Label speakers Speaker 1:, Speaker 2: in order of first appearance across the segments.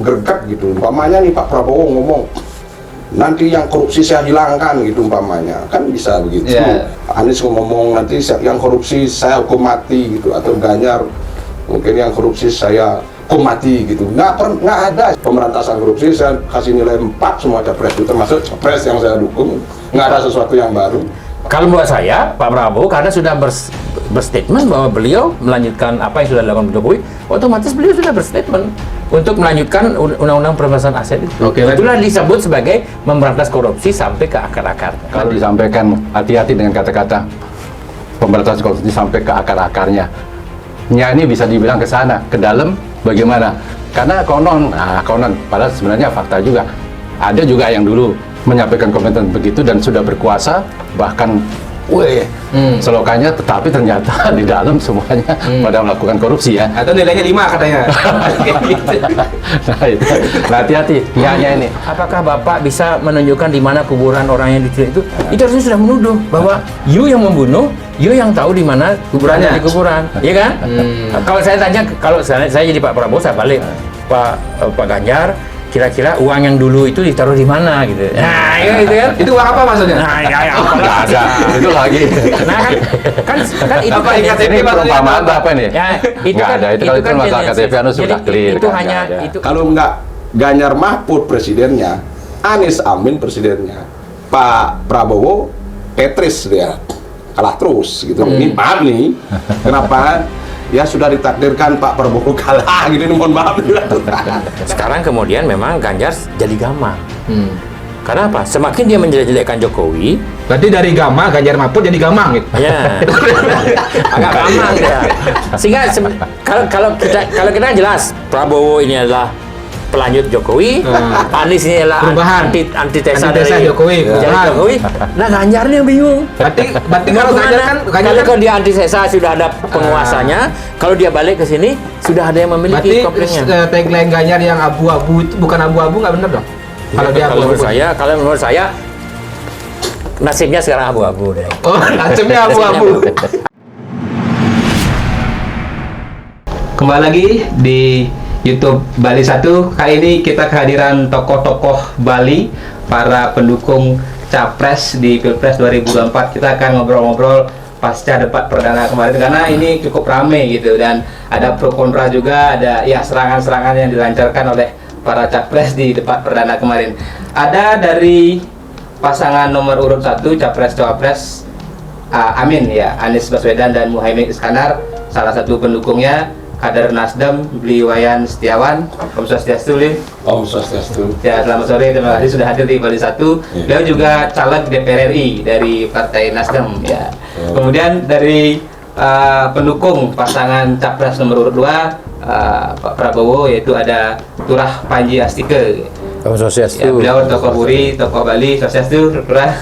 Speaker 1: greget gitu. Umpamanya nih Pak Prabowo ngomong, nanti yang korupsi saya hilangkan gitu umpamanya, kan bisa begitu. Anies ngomong nanti yang korupsi saya hukum mati gitu, atau Ganjar mungkin yang korupsi saya hukum mati gitu. Nggak ada pemberantasan korupsi, saya kasih nilai 4 semua capres itu, termasuk capres yang saya dukung. Nggak ada sesuatu yang baru.
Speaker 2: Kalau buat saya, Pak Prabowo karena sudah berstatement bahwa beliau melanjutkan apa yang sudah dilakukan Pak Jokowi, otomatis beliau sudah berstatement untuk melanjutkan undang-undang pemberantasan aset itu. Itulah disebut sebagai memberantas korupsi sampai ke akar-akar.
Speaker 3: Kalau disampaikan hati-hati dengan kata-kata pemberantasan korupsi sampai ke akar-akarnya. Ini bisa dibilang ke sana, ke dalam bagaimana? Karena konon, padahal sebenarnya fakta juga. Ada juga yang dulu menyampaikan komentar begitu dan sudah berkuasa, bahkan selokannya, tetapi ternyata di dalam semuanya pada melakukan korupsi ya.
Speaker 4: Atau nilainya 5 katanya.
Speaker 3: Nah, itu. Nah, hati-hati, ini.
Speaker 2: Apakah Bapak bisa menunjukkan di mana kuburan orang yang dicuri itu? Itu harusnya sudah menuduh bahwa you yang membunuh, you yang tahu di mana kuburannya di kuburan, ya kan? Kalau saya tanya, kalau saya jadi Pak Prabowo, saya balik Pak Ganjar, kira-kira uang yang dulu itu ditaruh di mana gitu. Nah, itu kan.
Speaker 4: Itu uang apa maksudnya?
Speaker 2: Nah,
Speaker 3: Nggak ada. Itu lagi.
Speaker 2: Nah, kan itu
Speaker 4: Apa
Speaker 2: kan
Speaker 4: KTP
Speaker 3: Ini perumpamaan apa nih?
Speaker 2: ya,
Speaker 3: Nggak ada. Itu kalau itu masalah KTP anu sudah clear.
Speaker 2: Itu
Speaker 3: kan,
Speaker 2: hanya
Speaker 3: nggak ada.
Speaker 2: itu.
Speaker 1: Kalau nggak Ganjar Mahfud presidennya, Anies Amin presidennya, Pak Prabowo Tetris dia kalah terus gitu. Ini maaf nih, kenapa? Ya sudah ditakdirkan Pak Prabowo kalah gitu, mohon maaf.
Speaker 2: Sekarang kemudian memang Ganjar jadi gamang. Karena apa? Semakin dia menjelek-jelekkan Jokowi,
Speaker 4: Berarti dari Gama, Ganjar Mahfud jadi Gamang gitu.
Speaker 2: ya agak gamang ya. Sehingga kalau kita jelas Prabowo ini adalah pelanjut Jokowi, Anies ini adalah
Speaker 4: Perubahan.
Speaker 2: antitesa
Speaker 4: Antitesa
Speaker 2: dari
Speaker 4: Jokowi, perubahan.
Speaker 2: Jokowi. Nah, Ganjar ini yang bingung.
Speaker 4: Berarti kalau Ganjar kan
Speaker 2: Kalau dia antitesa sudah ada penguasanya, kalau dia balik ke sini sudah ada yang memiliki koplingnya.
Speaker 4: berarti tagline Ganjar yang abu-abu itu bukan abu-abu, nggak benar dong? Kalau dia
Speaker 2: Kalau
Speaker 4: abu-abu.
Speaker 2: menurut saya nasibnya sekarang abu-abu deh.
Speaker 4: Oh, nasibnya abu-abu. Kembali lagi di YouTube Bali 1. Kali ini kita kehadiran tokoh-tokoh Bali, para pendukung Capres di Pilpres 2024. Kita akan ngobrol-ngobrol pasca debat perdana kemarin, karena ini cukup ramai gitu, dan ada pro kontra juga, ada ya serangan-serangan yang dilancarkan oleh para Capres di debat perdana kemarin. Ada dari pasangan nomor urut 1 Capres-Cawapres Amin ya, Anies Baswedan dan Muhaimin Iskandar. Salah satu pendukungnya kader Nasdem, Bli Wayan Setiawan. Om Swastiastu, Lin.
Speaker 1: Om Swastiastu.
Speaker 4: Ya, selamat sore, terima kasih sudah hadir di Bali 1. Beliau juga caleg DPR RI dari Partai Nasdem ya. Kemudian dari pendukung pasangan Capres nomor urut 2 Pak Prabowo, yaitu ada Turah Panji Astike.
Speaker 2: Om Swastiastu.
Speaker 4: Ya, beliau tokoh Buri, tokoh Bali. Swastiastu, Turah.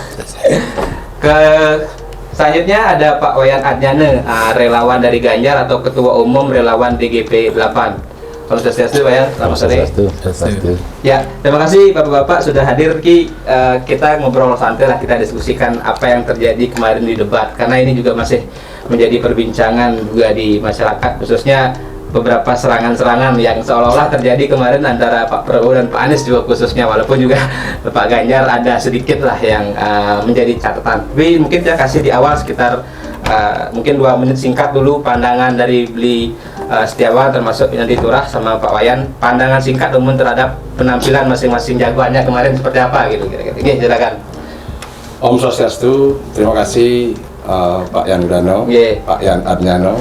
Speaker 4: Selanjutnya ada Pak Wayan Adnyane, relawan dari Ganjar atau Ketua Umum Relawan DGP 8. Om Swastiastu, Wayan, selamat sore. Ya, terima kasih Bapak-bapak sudah hadir. Kita ngobrol santai lah, kita diskusikan apa yang terjadi kemarin di debat, karena ini juga masih menjadi perbincangan juga di masyarakat, khususnya beberapa serangan-serangan yang seolah-olah terjadi kemarin antara Pak Prabowo dan Pak Anies juga khususnya, walaupun juga Pak Ganjar ada sedikit lah yang menjadi catatan. Tapi mungkin saya kasih di awal sekitar mungkin 2 menit singkat dulu pandangan dari Bli Setiawan, termasuk nanti Turah sama Pak Wayan, pandangan singkat umum terhadap penampilan masing-masing jagoannya kemarin seperti apa gitu kira-kira. Oke, silakan.
Speaker 1: Om Swastiastu, terima kasih Pak Yan Udano, Pak Yan Adnyano,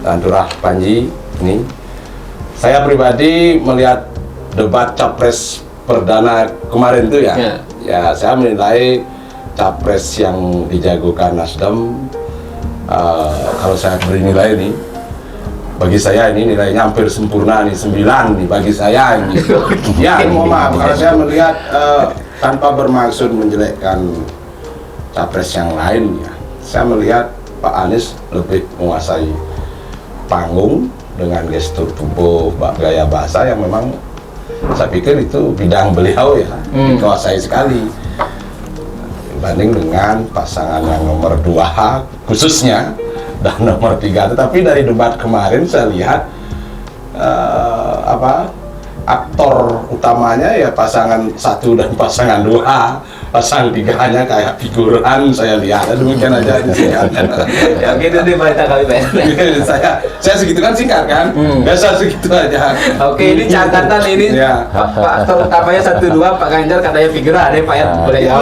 Speaker 1: dan Turah Panji. Ini saya pribadi melihat debat Capres perdana kemarin itu ya saya menilai Capres yang dijagokan Nasdem, kalau saya beri nilai ini, bagi saya ini nilainya hampir sempurna nih, 9 nih bagi saya ini. Ya, mohon maaf kalau saya melihat tanpa bermaksud menjelekkan Capres yang lain ya. Saya melihat Pak Anies lebih menguasai panggung dengan gestur tubuh, gaya bahasa yang memang saya pikir itu bidang beliau ya, dikuasai sekali dibanding dengan pasangan yang nomor 2 khususnya dan nomor 3. Tetapi dari debat kemarin saya lihat aktor utamanya ya pasangan 1 dan pasangan 2, pasangan 3-nya kayak figuran saya lihat. Demikian aja singkatnya.
Speaker 4: Ya gitu nih Pak kami Pak.
Speaker 1: saya segitu kan singkat kan, biasa segitu aja.
Speaker 4: Oke, ini catatan ini
Speaker 1: Ya.
Speaker 4: Pak aktor utamanya 1, 2, Pak Ganjar katanya figuran nih Pak ya. Boleh
Speaker 1: Ya,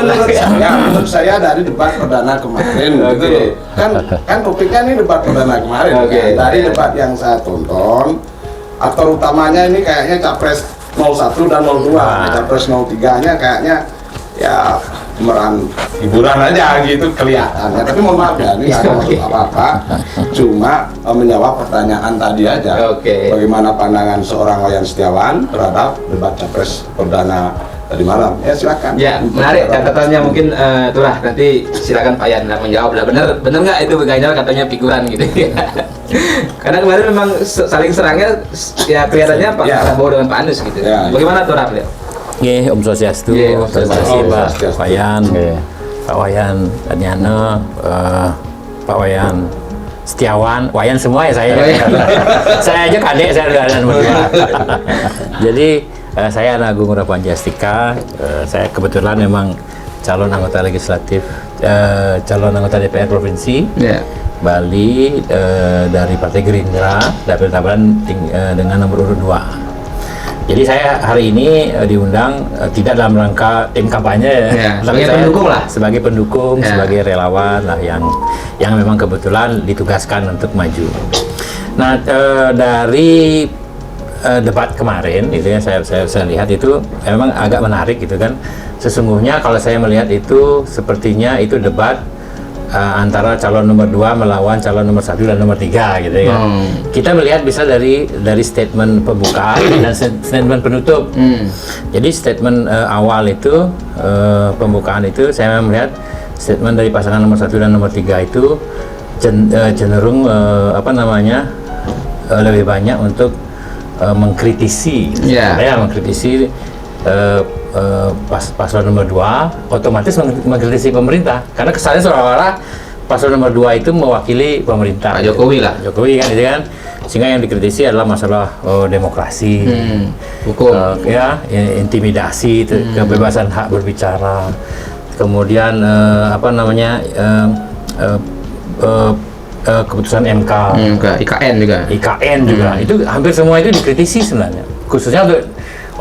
Speaker 4: jawab
Speaker 1: menurut saya dari debat perdana kemarin gitu loh. Kan topiknya ini debat perdana kemarin.
Speaker 4: Oke.
Speaker 1: Dari debat yang saya tonton, aktor utamanya ini kayaknya capres 01 dan 02. Capres 03-nya kayaknya ya pemeran hiburan aja gitu kelihatannya. Tapi mohon maaf ya, ini nggak ada maksud apa-apa. Cuma menjawab pertanyaan tadi aja.
Speaker 4: Oke.
Speaker 1: Bagaimana pandangan seorang Wayan Setiawan terhadap debat capres perdana tadi malam? Ya silakan.
Speaker 4: Ya, menarik catatannya mungkin itulah nanti silakan Pak Yan menjawab lah. Bener nggak itu Ganjar katanya figuran gitu. Karena kemarin memang saling serangnya ya kelihatannya Pak Prabowo dengan Pak Anies gitu.
Speaker 1: Ya.
Speaker 4: Bagaimana tuh Rafli?
Speaker 2: Om Swastiastu,
Speaker 4: Om
Speaker 2: terima kasih
Speaker 1: Swastiastu.
Speaker 2: Pak Wayan, Pak Wayan Adnyana, Pak Wayan Setiawan, Wayan semua ya saya. Saya aja kadek, saya udah ada nomor 2. Jadi saya Agung Rapanjastika, saya kebetulan memang calon anggota legislatif, calon anggota DPR Provinsi Bali dari Partai Gerindra, dapil tabaran dengan nomor urut 2. Jadi saya hari ini diundang tidak dalam rangka tim kampanye,
Speaker 4: sebagai pendukung lah.
Speaker 2: Sebagai pendukung, sebagai relawan lah yang memang kebetulan ditugaskan untuk maju. Nah dari debat kemarin itu ya saya lihat itu memang agak menarik gitu kan. Sesungguhnya kalau saya melihat itu sepertinya itu debat antara calon nomor 2 melawan calon nomor 1 dan nomor 3 gitu ya. Kita melihat bisa dari statement pembukaan dan statement penutup. Jadi statement awal itu pembukaan itu saya melihat statement dari pasangan nomor 1 dan nomor 3 itu cenderung lebih banyak untuk mengkritisi, mengkritisi paslon nomor 2, otomatis mengkritisi pemerintah karena kesannya seolah-olah paslon nomor 2 itu mewakili pemerintah,
Speaker 4: Pak Jokowi lah,
Speaker 2: Jokowi kan, gitu kan, sehingga yang dikritisi adalah masalah demokrasi,
Speaker 4: hukum,
Speaker 2: intimidasi, kebebasan hak berbicara, kemudian keputusan MK,
Speaker 4: IKN juga,
Speaker 2: itu hampir semua itu dikritisi sebenarnya, khususnya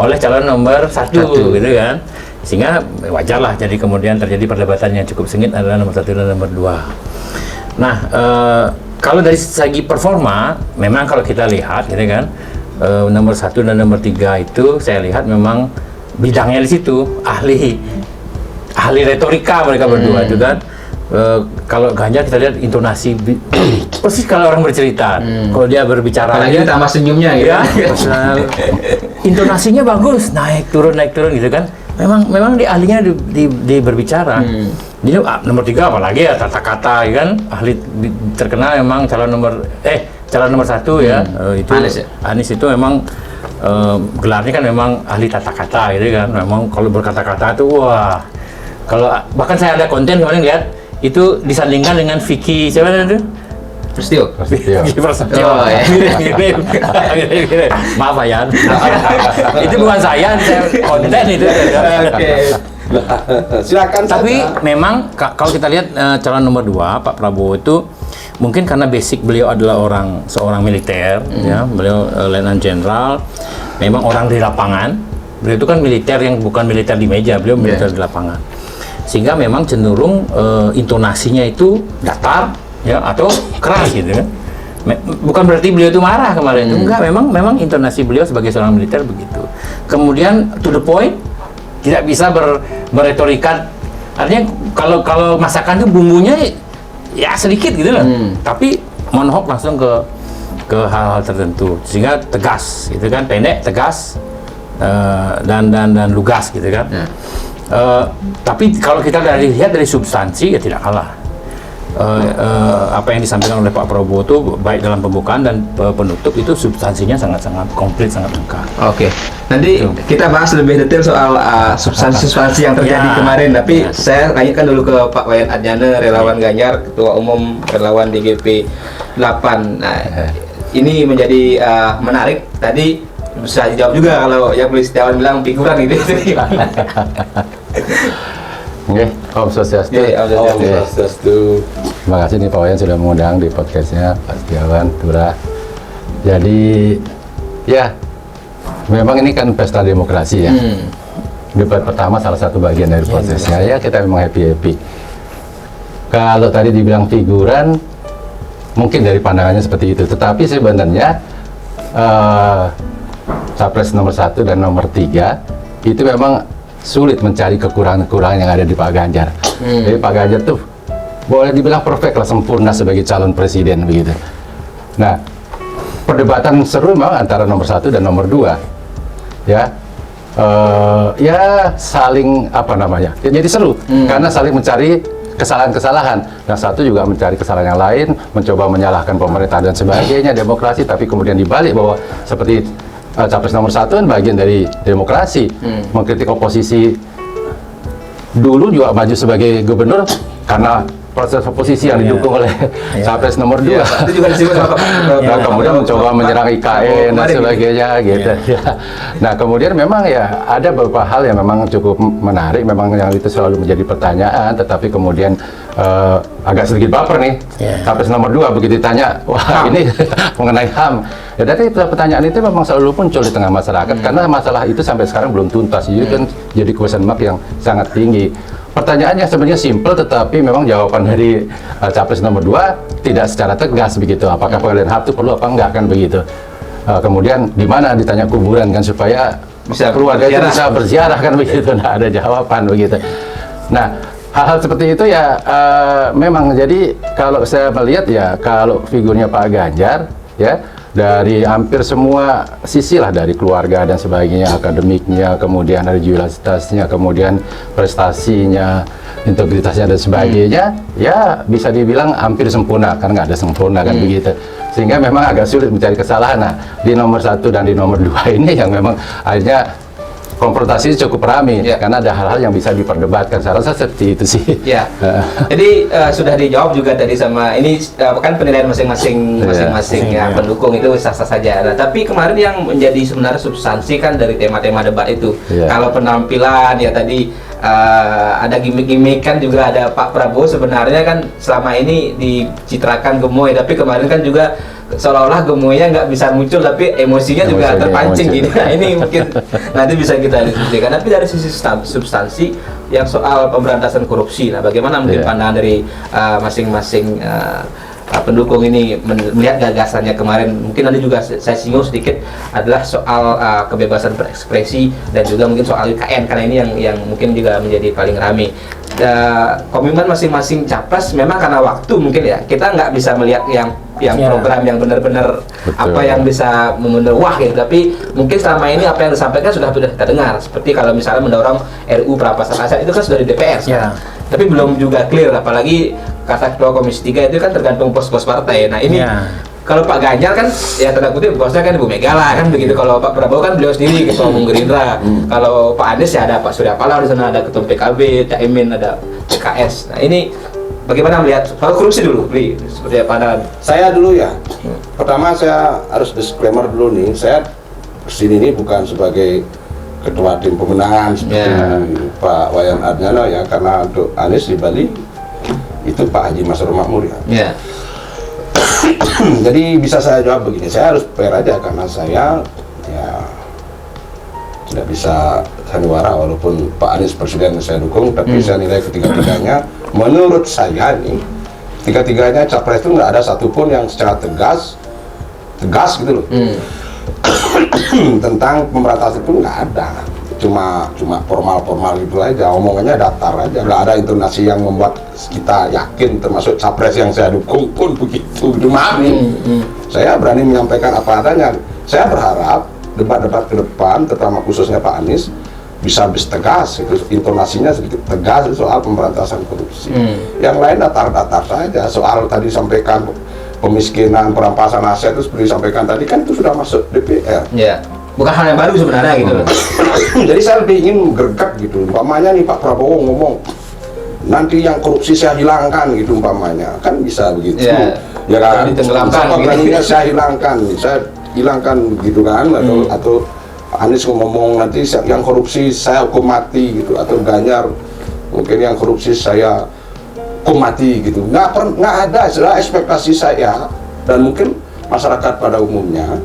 Speaker 2: oleh calon nomor 1 gitu kan, sehingga wajarlah jadi kemudian terjadi perdebatan yang cukup sengit adalah nomor 1 dan nomor 2. Nah kalau dari segi performa memang kalau kita lihat gitu kan, nomor 1 dan nomor 3 itu saya lihat memang bidangnya di situ, ahli retorika mereka berdua itu kan. Kalau Ganjar kita lihat intonasi persis kalau orang bercerita, kalau dia berbicara
Speaker 4: apalagi ditambah senyumnya gitu
Speaker 2: ya, intonasinya bagus, naik turun gitu kan. Memang dia ahlinya di berbicara. Jadi nomor 3 apalagi ya tata kata ya kan, ahli terkenal memang calon nomor 1 ya, itu Anies itu memang gelarnya kan memang ahli tata kata gitu kan. Memang kalau berkata-kata itu wah, kalau bahkan saya ada konten kemarin lihat itu disandingkan dengan Vicky siapa itu?
Speaker 4: Prasetyo.
Speaker 2: Oh, ya. Maaf Yan. Itu bukan saya konten itu.
Speaker 1: Silakan.
Speaker 2: Tapi memang kalau kita lihat calon nomor 2 Pak Prabowo itu mungkin karena basic beliau adalah seorang militer, ya, beliau Letnan Jenderal, memang orang di lapangan. Beliau itu kan militer yang bukan militer di meja, beliau militer di lapangan. Sehingga memang cenderung intonasinya itu datar ya atau keras gitu kan. Bukan berarti beliau itu marah kemarin, enggak, memang intonasi beliau sebagai seorang militer begitu. Kemudian to the point, tidak bisa berretorika. Artinya kalau masakan itu bumbunya ya sedikit gitu loh. Tapi monohok langsung ke hal-hal tertentu sehingga tegas gitu kan, pendek, tegas dan lugas gitu kan. Tapi kalau kita lihat dari substansi ya tidak kalah. Apa yang disampaikan oleh Pak Prabowo itu baik dalam pembukaan dan penutup itu substansinya sangat-sangat komplit, sangat lengkap.
Speaker 4: Oke, nanti kita bahas lebih detail soal substansi yang terjadi kemarin. Tapi saya tanyakan dulu ke Pak Wayan Adnyana, relawan Ganjar, Ketua Umum relawan DGP 8. Nah, ini menjadi menarik. Tadi bisa dijawab juga kalau yang Beli Setiawan bilang figuran gitu.
Speaker 3: Oke, Om Swastiastu.
Speaker 4: Om
Speaker 1: Swastiastu.
Speaker 3: Terima kasih nih Pak Wayan sudah mengundang di podcastnya Pak Setiawan, Turah. Jadi ya memang ini kan pesta demokrasi ya. Debat pertama salah satu bagian dari prosesnya ya, kita memang happy. Kalau tadi dibilang figuran, mungkin dari pandangannya seperti itu. Tetapi sebenarnya Capres nomor 1 dan nomor 3 itu memang sulit mencari kekurangan-kekurangan yang ada di Pak Ganjar. Jadi Pak Ganjar tuh boleh dibilang perfect lah, sempurna sebagai calon presiden begitu. Nah, perdebatan seru memang antara nomor 1 dan nomor 2 ya. Ya saling apa namanya ya, jadi seru karena saling mencari kesalahan-kesalahan. Yang satu juga mencari kesalahan yang lain, mencoba menyalahkan pemerintah dan sebagainya, demokrasi, tapi kemudian dibalik bahwa seperti Capres nomor 1 kan bagian dari demokrasi, mengkritik oposisi. Dulu juga maju sebagai gubernur karena proses oposisi yang didukung oleh Capres nomor 2.
Speaker 4: Itu juga disebut apa?
Speaker 3: Nah, kemudian mencoba menyerang IKN dan sebagainya gitu. Nah, kemudian memang ya ada beberapa hal yang memang cukup menarik, memang yang itu selalu menjadi pertanyaan, tetapi kemudian agak sedikit baper nih. Capres nomor 2 begitu ditanya, wah ini mengenai HAM. Ya dari pertanyaan itu memang selalu muncul di tengah masyarakat karena masalah itu sampai sekarang belum tuntas. Jadi kan jadi question mark yang sangat tinggi. Pertanyaannya sebenarnya simpel, tetapi memang jawaban dari Capres nomor 2 tidak secara tegas begitu. Apakah pengadilan HAM itu perlu apa enggak kan begitu. Kemudian di mana ditanya kuburan kan supaya
Speaker 4: bisa
Speaker 3: keluarga itu bisa berziarah kan begitu. Nah, ada jawaban begitu. Nah, hal-hal seperti itu ya memang jadi kalau saya melihat ya kalau figurnya Pak Ganjar ya dari hampir semua sisi lah, dari keluarga dan sebagainya, akademiknya, kemudian religiusitasnya, kemudian prestasinya, integritasnya dan sebagainya, ya bisa dibilang hampir sempurna, kan nggak ada sempurna kan begitu. Sehingga memang agak sulit mencari kesalahan. Nah, di nomor 1 dan di nomor 2 ini yang memang akhirnya konfrontasi cukup ramai karena ada hal-hal yang bisa diperdebatkan. Saya rasa seperti itu sih.
Speaker 4: Ya. Jadi sudah dijawab juga tadi sama ini kan penilaian masing-masing ya, pendukung itu sah-sah saja. Nah, tapi kemarin yang menjadi sebenarnya substansi kan dari tema-tema debat itu. Kalau penampilan ya tadi ada gimmick-gimmick kan juga ada Pak Prabowo sebenarnya kan selama ini dicitrakan gemoy, tapi kemarin kan juga seolah-olah gemoynya nggak bisa muncul tapi emosinya juga terpancing gitu. Nah, ini mungkin nanti bisa kita diskusikan. Tapi dari sisi substansi yang soal pemberantasan korupsi, nah bagaimana mungkin pandangan dari masing-masing pendukung ini melihat gagasannya kemarin? Mungkin nanti juga saya singgung sedikit adalah soal kebebasan berekspresi dan juga mungkin soal IKN karena ini yang mungkin juga menjadi paling ramai. Komitmen masing-masing capres memang karena waktu mungkin ya kita nggak bisa melihat yang program yang benar-benar apa yang bisa membenar wah gitu, tapi mungkin selama ini apa yang disampaikan sudah kita dengar, seperti kalau misalnya mendorong RUU perampasan aset itu kan sudah di DPR sekarang. Tapi belum juga clear, apalagi kata Ketua Komisi 3 itu kan tergantung pos-pos partai. Nah ini kalau Pak Ganjar kan ya tanda kutip bosnya kan Ibu Mega lah kan begitu. Kalau Pak Prabowo kan beliau sendiri Ketua Umum Gerindra. Kalau Pak Anies ya ada Pak Surya Paloh di sana, ada Ketum PKB, Cak Imin, ada PKS. Nah ini bagaimana melihat soal korupsi dulu, Bli? Seperti apa?
Speaker 1: Saya dulu ya. Pertama saya harus disclaimer dulu nih. Saya kesini ini bukan sebagai ketua tim pemenangan seperti Pak Wayan Adnyana ya, karena untuk Anies di Bali itu Pak Haji Masrur Makmur ya. Jadi bisa saya jawab begini, saya harus fair aja karena saya ya tidak bisa sandiwara walaupun Pak Anies presiden saya dukung, tapi saya nilai ketiga-tiganya menurut saya nih tiga-tiganya capres itu nggak ada satupun yang secara tegas gitu loh. Tentang pemberantasan itu nggak ada, cuma formal gitu aja, omongannya datar aja, nggak ada intonasi yang membuat kita yakin, termasuk capres yang saya dukung pun begitu. Cuma saya berani menyampaikan apa adanya. Saya berharap debat-debat ke depan, terutama khususnya Pak Anies, bisa tegas, intonasinya sedikit tegas soal pemberantasan korupsi. Yang lain datar-datar saja. Soal tadi sampaikan pemiskinan, perampasan aset itu seperti disampaikan tadi kan itu sudah masuk DPR.
Speaker 4: Bukan hal yang baru sebenarnya gitu loh.
Speaker 1: Jadi saya lebih ingin gergak gitu. Umpamanya nih Pak Prabowo ngomong nanti yang korupsi saya hilangkan gitu umpamanya, kan bisa begitu. Ya kan?
Speaker 4: Ditenggelamkan.
Speaker 1: Beraninya saya hilangkan. Saya hilangkan gitu kan, atau Anies ngomong nanti yang korupsi saya hukum mati gitu, atau Ganjar mungkin yang korupsi saya hukum mati gitu. Nggak ada istilah ekspektasi saya dan mungkin masyarakat pada umumnya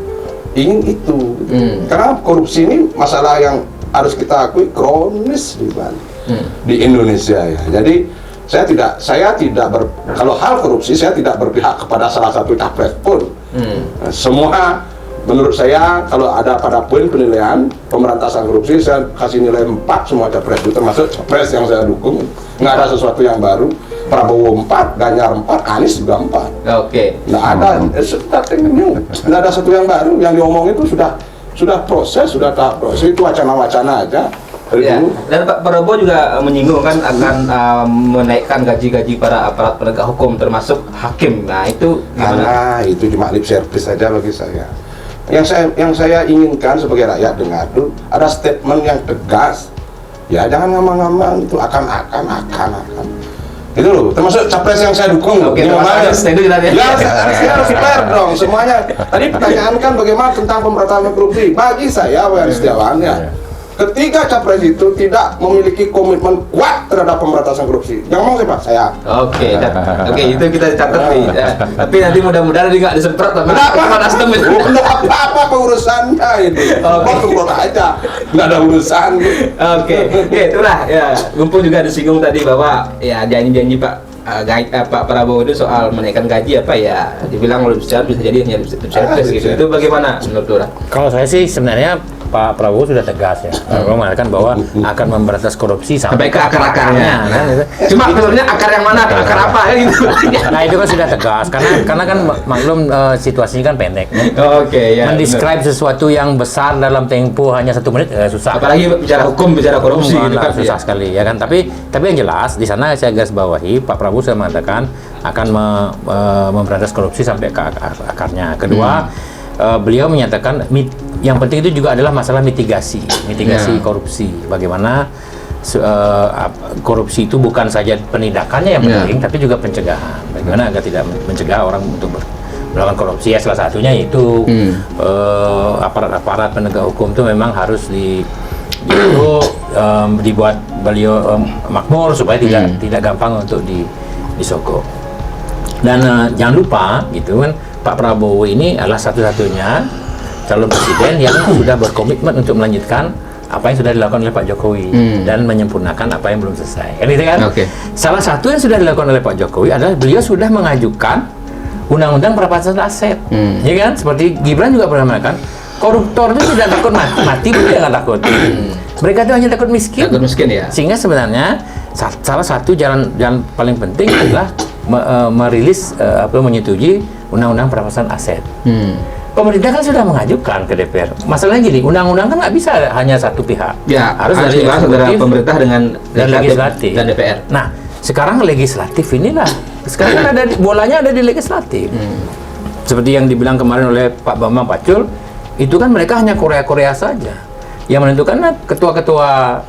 Speaker 1: ingin itu. Karena korupsi ini masalah yang harus kita akui kronis di Indonesia ya. Jadi saya tidak kalau hal korupsi saya tidak berpihak kepada salah satu capres pun. Semua menurut saya kalau ada pada poin penilaian pemberantasan korupsi saya kasih nilai 4 semua capres itu, termasuk capres yang saya dukung. Nggak ada sesuatu yang baru. Prabowo 4, Ganjar 4, Anies juga 4.
Speaker 4: Oke.
Speaker 1: Nggak ada, nggak ada satu yang baru. Yang diomong itu sudah proses, sudah tahap proses, itu wacana-wacana aja.
Speaker 4: Ya. Dan Pak Prabowo juga menyinggung kan akan menaikkan gaji-gaji para aparat penegak hukum termasuk hakim. Nah itu gimana?
Speaker 1: Nah itu cuma lip service saja bagi saya. Yang saya inginkan sebagai rakyat dengar itu ada statement yang tegas. Ya jangan ngambang-ngambang itu akan. Itu loh, termasuk capres yang saya dukung.
Speaker 4: Oke,
Speaker 1: ya harus fair dong semuanya. Tadi pertanyaan kan bagaimana tentang pemberantasan korupsi. Bagi saya Wayan Setiawan ya, ketiga capres itu tidak memiliki komitmen kuat terhadap pemberantasan korupsi. Yang ngomong siapa? Saya.
Speaker 4: Oke, itu kita catat nih. Tapi nanti mudah-mudahan dia nggak disemprot sama Nasdem itu.
Speaker 1: Nggak apa-apa pengurusannya itu. Semprot aja, nggak ada urusan.
Speaker 4: Oke, itulah ya. Mumpung juga disinggung tadi bahwa ya janji-janji Pak Prabowo itu soal menaikkan gaji apa ya dibilang oleh bisa jadi hanya service gitu. Itu bagaimana menurut Lurah?
Speaker 2: Kalau saya sih sebenarnya Pak Prabowo sudah tegas ya. Prabowo mengatakan bahwa akan memberantas korupsi sampai ke akar-akarnya.
Speaker 4: Cuma sebenarnya akar yang mana? Akar apa ya gitu.
Speaker 2: Nah itu kan sudah tegas karena kan maklum situasinya kan pendek.
Speaker 4: Oke ya.
Speaker 2: Mendescribe sesuatu yang besar dalam tempo hanya 1 menit susah.
Speaker 4: Apalagi bicara hukum, bicara korupsi gitu kan
Speaker 2: susah sekali ya kan. Tapi yang jelas di sana saya garis bawahi Pak Prabowo sudah mengatakan akan memberantas korupsi sampai ke akarnya. Kedua, beliau menyatakan yang penting itu juga adalah masalah mitigasi korupsi. Bagaimana korupsi itu bukan saja penindakannya yang penting, tapi juga pencegahan. Bagaimana agar tidak mencegah orang untuk melakukan korupsi. Ya salah satunya yaitu aparat-aparat penegak hukum itu memang harus dibuat beliau makmur supaya tidak gampang untuk disogok. Dan jangan lupa gitu kan, Pak Prabowo ini adalah satu-satunya calon presiden yang sudah berkomitmen untuk melanjutkan apa yang sudah dilakukan oleh Pak Jokowi dan menyempurnakan apa yang belum selesai. Kan itu kan? Salah satu yang sudah dilakukan oleh Pak Jokowi adalah beliau sudah mengajukan undang-undang perampasan aset. Ya kan? Seperti Gibran juga pernah mengatakan, koruptor itu tidak takut mati, dia nggak takut. Mereka itu hanya takut miskin.
Speaker 4: Ya.
Speaker 2: Sehingga sebenarnya salah satu jalan paling penting adalah merilis menyetujui undang-undang perampasan aset. Pemerintah kan sudah mengajukan ke DPR. Masalahnya gini, undang-undang kan nggak bisa hanya satu pihak.
Speaker 4: Ya, harus dari antara pemerintah dengan
Speaker 2: legislatif
Speaker 4: dan DPR.
Speaker 2: Nah, sekarang legislatif inilah. Sekarang kan bolanya ada di legislatif. Seperti yang dibilang kemarin oleh Pak Bambang Pacul, itu kan mereka hanya Korea saja. Yang menentukan ketua-ketua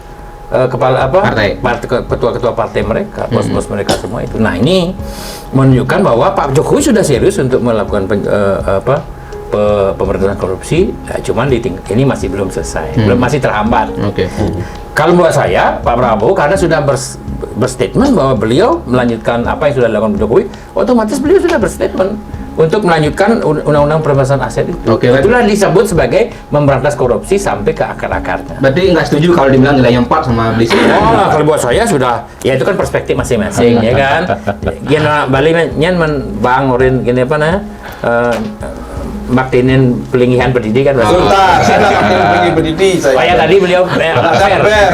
Speaker 2: ketua-ketua partai mereka, bos-bos mereka semua itu. Nah, ini menunjukkan bahwa Pak Jokowi sudah serius untuk melakukan pemberantasan korupsi, cuman ini masih belum selesai, masih terhambat. Kalau buat saya, Pak Prabowo karena sudah berstatement bahwa beliau melanjutkan apa yang sudah dilakukan Pak Jokowi, otomatis beliau sudah berstatement untuk melanjutkan undang-undang perampasan aset itu. Itulah disebut sebagai memberantas korupsi sampai ke akar-akarnya.
Speaker 4: Berarti nggak setuju kalau dibilang nilainya 4 sama beli.
Speaker 2: Kalau buat saya sudah, ya itu kan perspektif masing-masing, ya kan. Gimana baliknya bangurin gini apa nah? Maktinin pelingihan pendidikan.
Speaker 1: Sebentar, saya tidak maktinin pendidik.
Speaker 2: Saya tadi beliau fair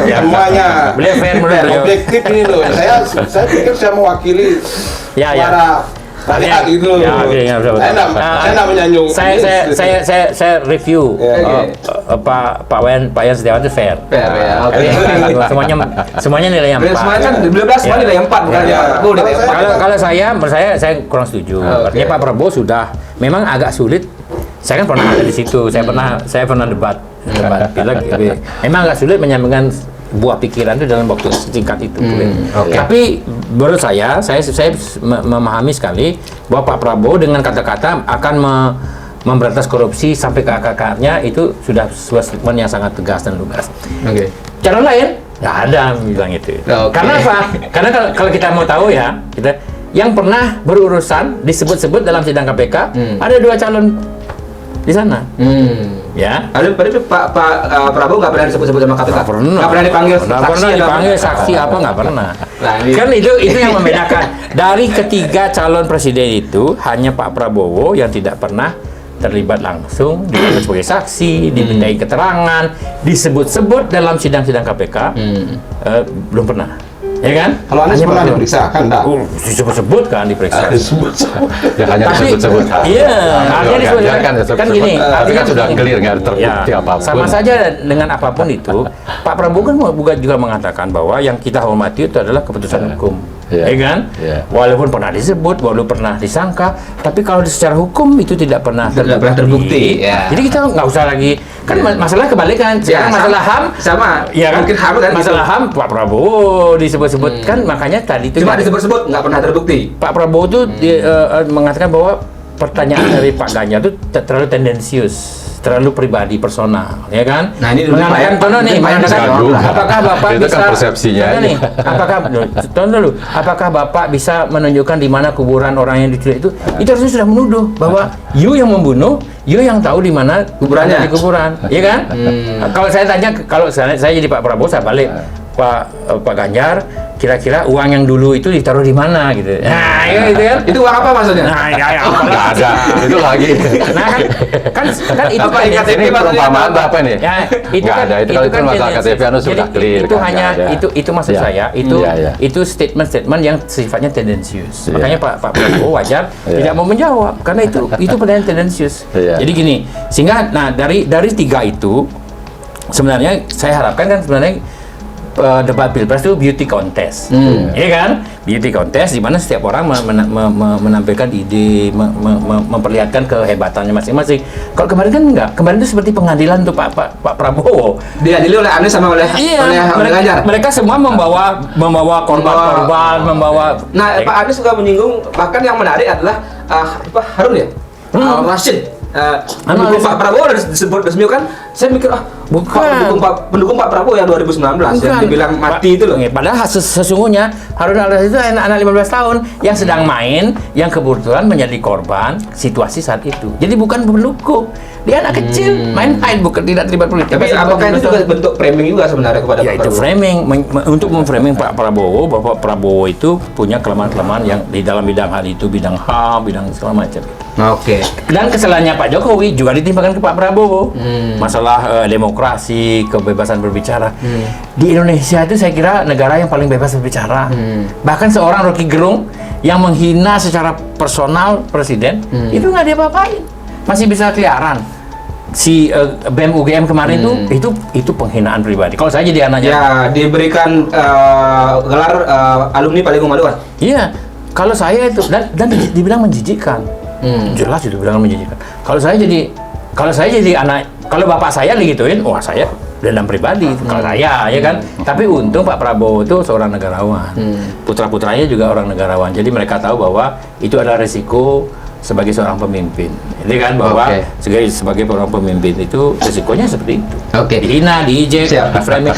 Speaker 1: semuanya.
Speaker 2: Beliau fair
Speaker 1: objektif ini loh. Saya pikir saya mewakili para rakyat itu. Saya tidak menyanjung.
Speaker 2: Saya review Pak Wayan Setiawan itu fair. Semuanya nilai yang 4.
Speaker 4: Semuanya kan 12 semua nilai yang 4 bukan ya.
Speaker 2: Kalau saya kurang setuju. Artinya Pak Prabowo sudah memang agak sulit. Saya kan pernah ada di situ. Saya pernah debat. Memang agak sulit menyampaikan buah pikiran itu dalam waktu singkat itu. Tapi menurut saya memahami sekali bahwa Pak Prabowo dengan kata-kata akan memberantas korupsi sampai ke akar-akarnya itu sudah sebuah statement yang sangat tegas dan lugas.
Speaker 4: Oke.
Speaker 2: Calon lain nggak ada bilang itu. Karena apa? Karena kalau kita mau tahu ya, kita yang pernah berurusan disebut-sebut dalam sidang KPK ada 2 calon di sana. Ya.
Speaker 4: Ada Pak Prabowo nggak pernah disebut-sebut sama KPK. Nggak pernah dipanggil
Speaker 2: saksi apa nggak pernah.
Speaker 4: Nah,
Speaker 2: Kan itu yang membedakan dari ketiga calon presiden itu hanya Pak Prabowo yang tidak pernah terlibat langsung, dipanggil sebagai saksi, dimintai keterangan, disebut-sebut dalam sidang-sidang KPK, belum pernah. Ya kan?
Speaker 1: Kalau Anies pernah diperiksa kan enggak?
Speaker 2: Disebut-sebut kan diperiksa.
Speaker 3: Ya hanya
Speaker 2: Tapi,
Speaker 3: disebut-sebut.
Speaker 2: iya, artinya disebut-sebut. Kan gini,
Speaker 3: artinya sudah clear, nggak terbukti apapun.
Speaker 2: Sama saja dengan apapun itu, Pak Prabowo kan juga mengatakan bahwa yang kita hormati itu adalah keputusan hukum. Ya kan? Walaupun pernah disebut, walaupun pernah disangka, tapi kalau secara hukum itu tidak pernah
Speaker 4: terbukti.
Speaker 2: Jadi kita nggak usah lagi, kan masalah kebalikan. Sekarang masalah HAM
Speaker 4: sama.
Speaker 2: Ya kan?
Speaker 4: Mungkin HAM kan
Speaker 2: masalah HAM Pak Prabowo disebut-sebut kan, makanya tadi itu
Speaker 4: cuma disebut-sebut nggak pernah terbukti.
Speaker 2: Pak Prabowo itu mengatakan bahwa pertanyaan dari Pak Ganjar itu terlalu tendensius, terlalu pribadi, personal, ya kan?
Speaker 4: Nah, ini
Speaker 2: mengatakan apakah Bapak
Speaker 3: itu
Speaker 2: bisa
Speaker 3: kan persepsinya
Speaker 2: nih, apakah Bapak bisa menunjukkan di mana kuburan orang yang diculik itu harusnya sudah menuduh bahwa you yang membunuh, you yang tahu di mana
Speaker 4: kuburannya,
Speaker 2: di kuburan, ya kan? Kalau saya tanya, kalau saya jadi Pak Prabowo, saya balik, Pak Ganjar, kira-kira uang yang dulu itu ditaruh di mana gitu. Nah, itu kan.
Speaker 4: Itu uang apa maksudnya?
Speaker 2: Nah,
Speaker 3: nggak ada. Itu lagi.
Speaker 2: Nah, kan itu
Speaker 4: apa
Speaker 2: kan
Speaker 3: ini perumpamaan apa nih?
Speaker 2: Ya, itu
Speaker 3: nggak
Speaker 2: kan
Speaker 3: ada. Itu kalau itu masalah KTP anu sudah clear.
Speaker 2: Itu hanya itu maksud saya, itu statement-statement yang sifatnya tendensius. Makanya Pak Prabowo wajar tidak mau menjawab karena itu pertanyaan tendensius. Jadi gini, sehingga dari 3 itu sebenarnya saya harapkan kan sebenarnya debat pilpres itu beauty contest, ya kan? Beauty contest di mana setiap orang menampilkan ide, memperlihatkan kehebatannya masing-masing. Kalau kemarin kan enggak, kemarin itu seperti pengadilan untuk Pak Prabowo.
Speaker 4: Diadili oleh Anies sama oleh Ganjar.
Speaker 2: Mereka semua membawa korban-korban, membawa.
Speaker 4: Nah, Pak Anies juga menyinggung, bahkan yang menarik adalah Harun ya, Rashid. Pendukung Pak Prabowo disebut resmi kan, saya mikir pendukung Pak Prabowo yang 2019 yang dibilang mati itu loh.
Speaker 2: Padahal sesungguhnya Harun al-Rashid itu anak 15 tahun yang sedang main, yang kebetulan menjadi korban situasi saat itu. Jadi bukan pendukung, dia anak kecil main-main, bukan tidak terlibat politik.
Speaker 4: Tapi apakah itu juga bentuk framing juga sebenarnya kepada Pak Prabowo?
Speaker 2: Itu framing untuk memframing Pak Prabowo bahwa Prabowo itu punya kelemahan-kelemahan yang di dalam bidang hal itu, bidang HAM, bidang segala macam.
Speaker 4: Oke.
Speaker 2: Dan kesalahannya Pak Jokowi juga ditimpakan ke Pak Prabowo. Masalah demokrasi, kebebasan berbicara. Di Indonesia itu saya kira negara yang paling bebas berbicara. Bahkan seorang Rocky Gerung yang menghina secara personal presiden, itu nggak diapa-apain. Masih bisa keliaran. Si BEM UGM kemarin itu penghinaan pribadi. Kalau saya jadi anaknya,
Speaker 4: ya diberikan gelar alumni paling memalukan.
Speaker 2: Iya. Kalau saya itu dan dibilang menjijikkan. Jelas itu bilang menjijikkan. Kalau saya jadi anak, kalau bapak saya digituin, wah saya dendam pribadi. Kalau saya, ya kan. Tapi untung Pak Prabowo itu seorang negarawan. Putra-putranya juga orang negarawan. Jadi mereka tahu bahwa itu adalah risiko sebagai seorang pemimpin. Jadi kan bahwa sebagai seorang pemimpin itu risikonya seperti itu. Dihina, diejek, di-framing.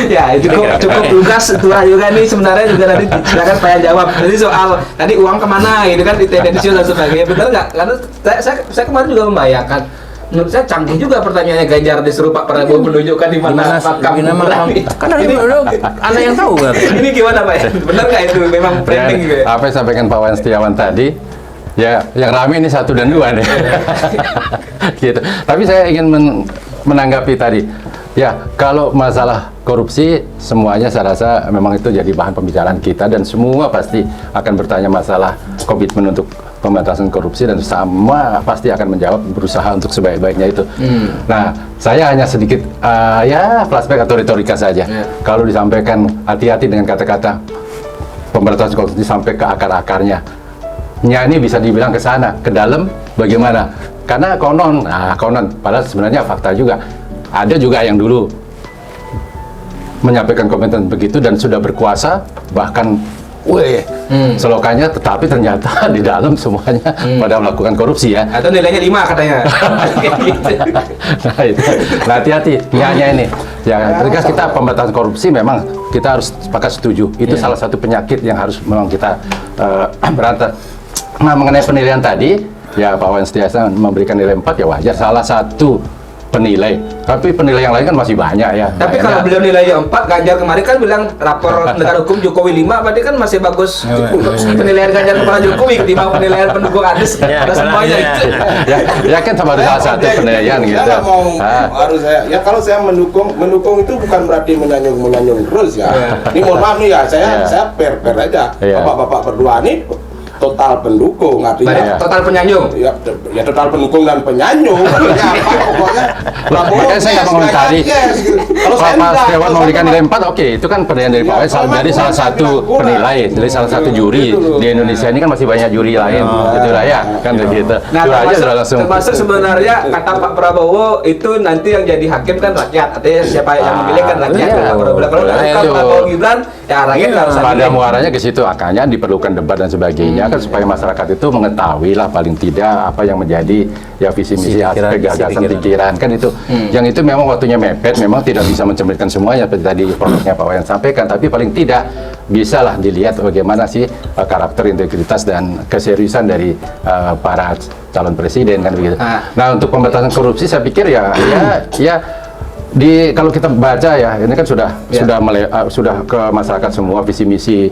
Speaker 4: Ya, itu cukup lugas itulah juga nih sebenarnya juga tadi silakan Pak jawab. Jadi soal tadi uang kemana gitu kan, di tendensius dan sebagainya. Benar nggak? Karena saya kemarin juga membayangkan, menurut saya canggih juga pertanyaannya Ganjar disuruh Pak Prabowo menunjukkan di mana makam.
Speaker 2: Karena ini Anda yang tahu kan.
Speaker 4: Ini gimana Pak? Benar nggak itu memang framing gitu ya?
Speaker 3: Apa yang sampaikan Pak Wayan Setiawan tadi? Ya, yang rame ini 1 dan 2 nih. Gitu. Tapi saya ingin menanggapi tadi. Ya, kalau masalah korupsi semuanya saya rasa memang itu jadi bahan pembicaraan kita dan semua pasti akan bertanya masalah komitmen untuk pemberantasan korupsi dan sama pasti akan menjawab berusaha untuk sebaik-baiknya itu. Nah, saya hanya sedikit ya flashback atau retorika saja. Kalau disampaikan hati-hati dengan kata-kata pemberantasan korupsi sampai ke akar-akarnya. Ini bisa dibilang ke sana, ke dalam bagaimana? Karena konon, padahal sebenarnya fakta juga. Ada juga yang dulu menyampaikan komentar begitu dan sudah berkuasa, bahkan weh, selokannya, tetapi ternyata di dalam semuanya pada melakukan korupsi ya.
Speaker 4: Atau nilainya 5 katanya.
Speaker 3: Nah, itu. Nah, hati-hati, hanya ini. Ya, ketika kita pemberantasan korupsi memang kita harus sepakat setuju. Itu salah satu penyakit yang harus memang kita berantas. Nah, mengenai penilaian tadi, ya Pak Wayan Setiawan memberikan nilai 4 ya wajar, salah satu penilai. Tapi penilai yang lain kan masih banyak ya.
Speaker 4: Tapi kalau beliau nilainya 4, Ganjar kemarin kan bilang rapor negara hukum Jokowi 5, berarti kan masih bagus penilaian Ganjar kepada Jokowi ketimbang penilaian pendukung Anies. Ada semuanya itu.
Speaker 3: Ya kan sama salah satu penilaian gitu.
Speaker 1: Saya nggak mau harus ya kalau saya mendukung itu bukan berarti menyanjung terus ya. Ini mohon maaf nih ya, saya fair aja. Bapak-bapak berdua nih total pendukung, artinya
Speaker 4: total penyanjung.
Speaker 1: Ya total pendukung dan penyanjung. Ya, pokoknya.
Speaker 3: Makanya saya nggak mengomentari. Kalau Pak Setiawan memberikan nilai 4, oke, itu kan penilaian dari Pak Wayan dari salah satu penilai, dari salah satu juri di Indonesia ini kan masih banyak juri lain, gitu lah ya, kan begitu.
Speaker 4: Nah,
Speaker 3: langsung.
Speaker 4: termasuk sebenarnya kata Pak Prabowo itu nanti yang jadi hakim kan rakyat, artinya siapa yang memilih kan rakyat. Kalau Prabowo Gibran, ya rakyat harus.
Speaker 3: Pada muaranya ke situ, akhirnya diperlukan debat dan sebagainya kan supaya masyarakat itu mengetahui lah paling tidak apa yang menjadi ya visi misi aspek gagasan pikiran kan itu. Yang itu memang waktunya mepet, memang tidak bisa mencerminkan semuanya seperti tadi produknya Pak Wayan sampaikan, tapi paling tidak bisa lah dilihat bagaimana sih karakter, integritas dan keseriusan dari para calon presiden kan begitu. Nah, untuk pemberantasan korupsi saya pikir ya kalau kita baca ya ini kan sudah ke masyarakat semua visi misi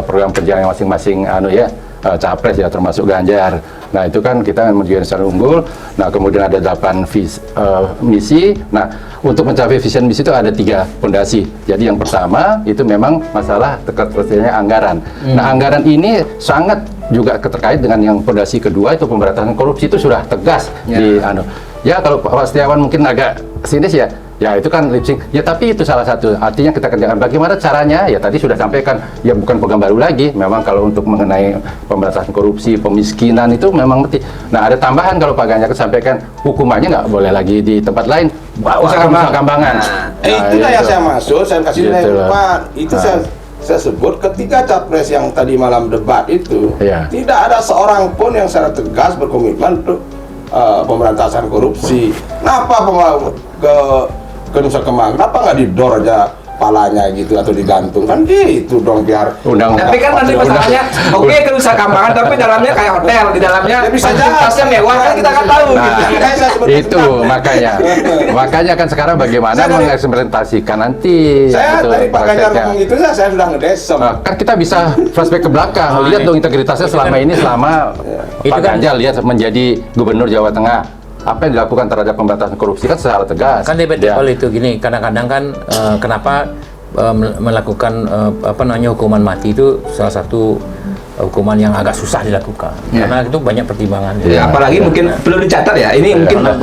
Speaker 3: program kerja yang masing-masing capres ya, termasuk Ganjar. Nah, itu kan kita menuju Indonesia unggul. Nah, kemudian ada 8 misi. Nah, untuk mencapai visi misi itu ada 3 fondasi. Jadi yang pertama itu memang masalah terkait anggaran. Nah, anggaran ini sangat juga terkait dengan yang fondasi kedua itu pemberantasan korupsi itu sudah tegas Ya, kalau Pak Setiawan mungkin agak sinis ya itu kan lip sync. Ya, tapi itu salah satu. Artinya kita kerjakan bagaimana caranya? Ya tadi sudah sampaikan. Ya bukan program baru lagi. Memang kalau untuk mengenai pemberantasan korupsi, pemiskinan itu memang mesti. Nah, ada tambahan kalau Pak Ganjar sampaikan hukumannya nggak boleh lagi di tempat lain. Nusa Kambangan.
Speaker 1: Itu yang saya maksud. Saya kasih nilai 4. Itu saya sebut ketika capres yang tadi malam debat itu tidak ada seorang pun yang secara tegas berkomitmen untuk pemberantasan korupsi. Kenapa ke Nusa Kambangan, kenapa nggak didor aja palanya gitu atau digantung kan gitu dong biar
Speaker 4: tapi kan nanti masalahnya ke Nusa Kambangan tapi dalamnya kayak hotel, di dalamnya
Speaker 1: bisa
Speaker 4: fasilitasnya mewah kan kita nggak tahu
Speaker 3: itu makanya kan sekarang bagaimana mengimplementasikan nanti
Speaker 1: saya dari Pak Ganjar ngomong gitu saya sudah ngedesem
Speaker 3: kan kita bisa flashback ke belakang lihat dong integritasnya selama Pak Ganjar lihat menjadi gubernur Jawa Tengah, apa yang dilakukan terhadap pemberantasan korupsi kan secara tegas.
Speaker 2: Kan debatable itu gini, kadang-kadang kan kenapa melakukan hukuman mati itu salah satu hukuman yang agak susah dilakukan karena itu banyak pertimbangan.
Speaker 4: Apalagi mungkin perlu dicatat ya, ini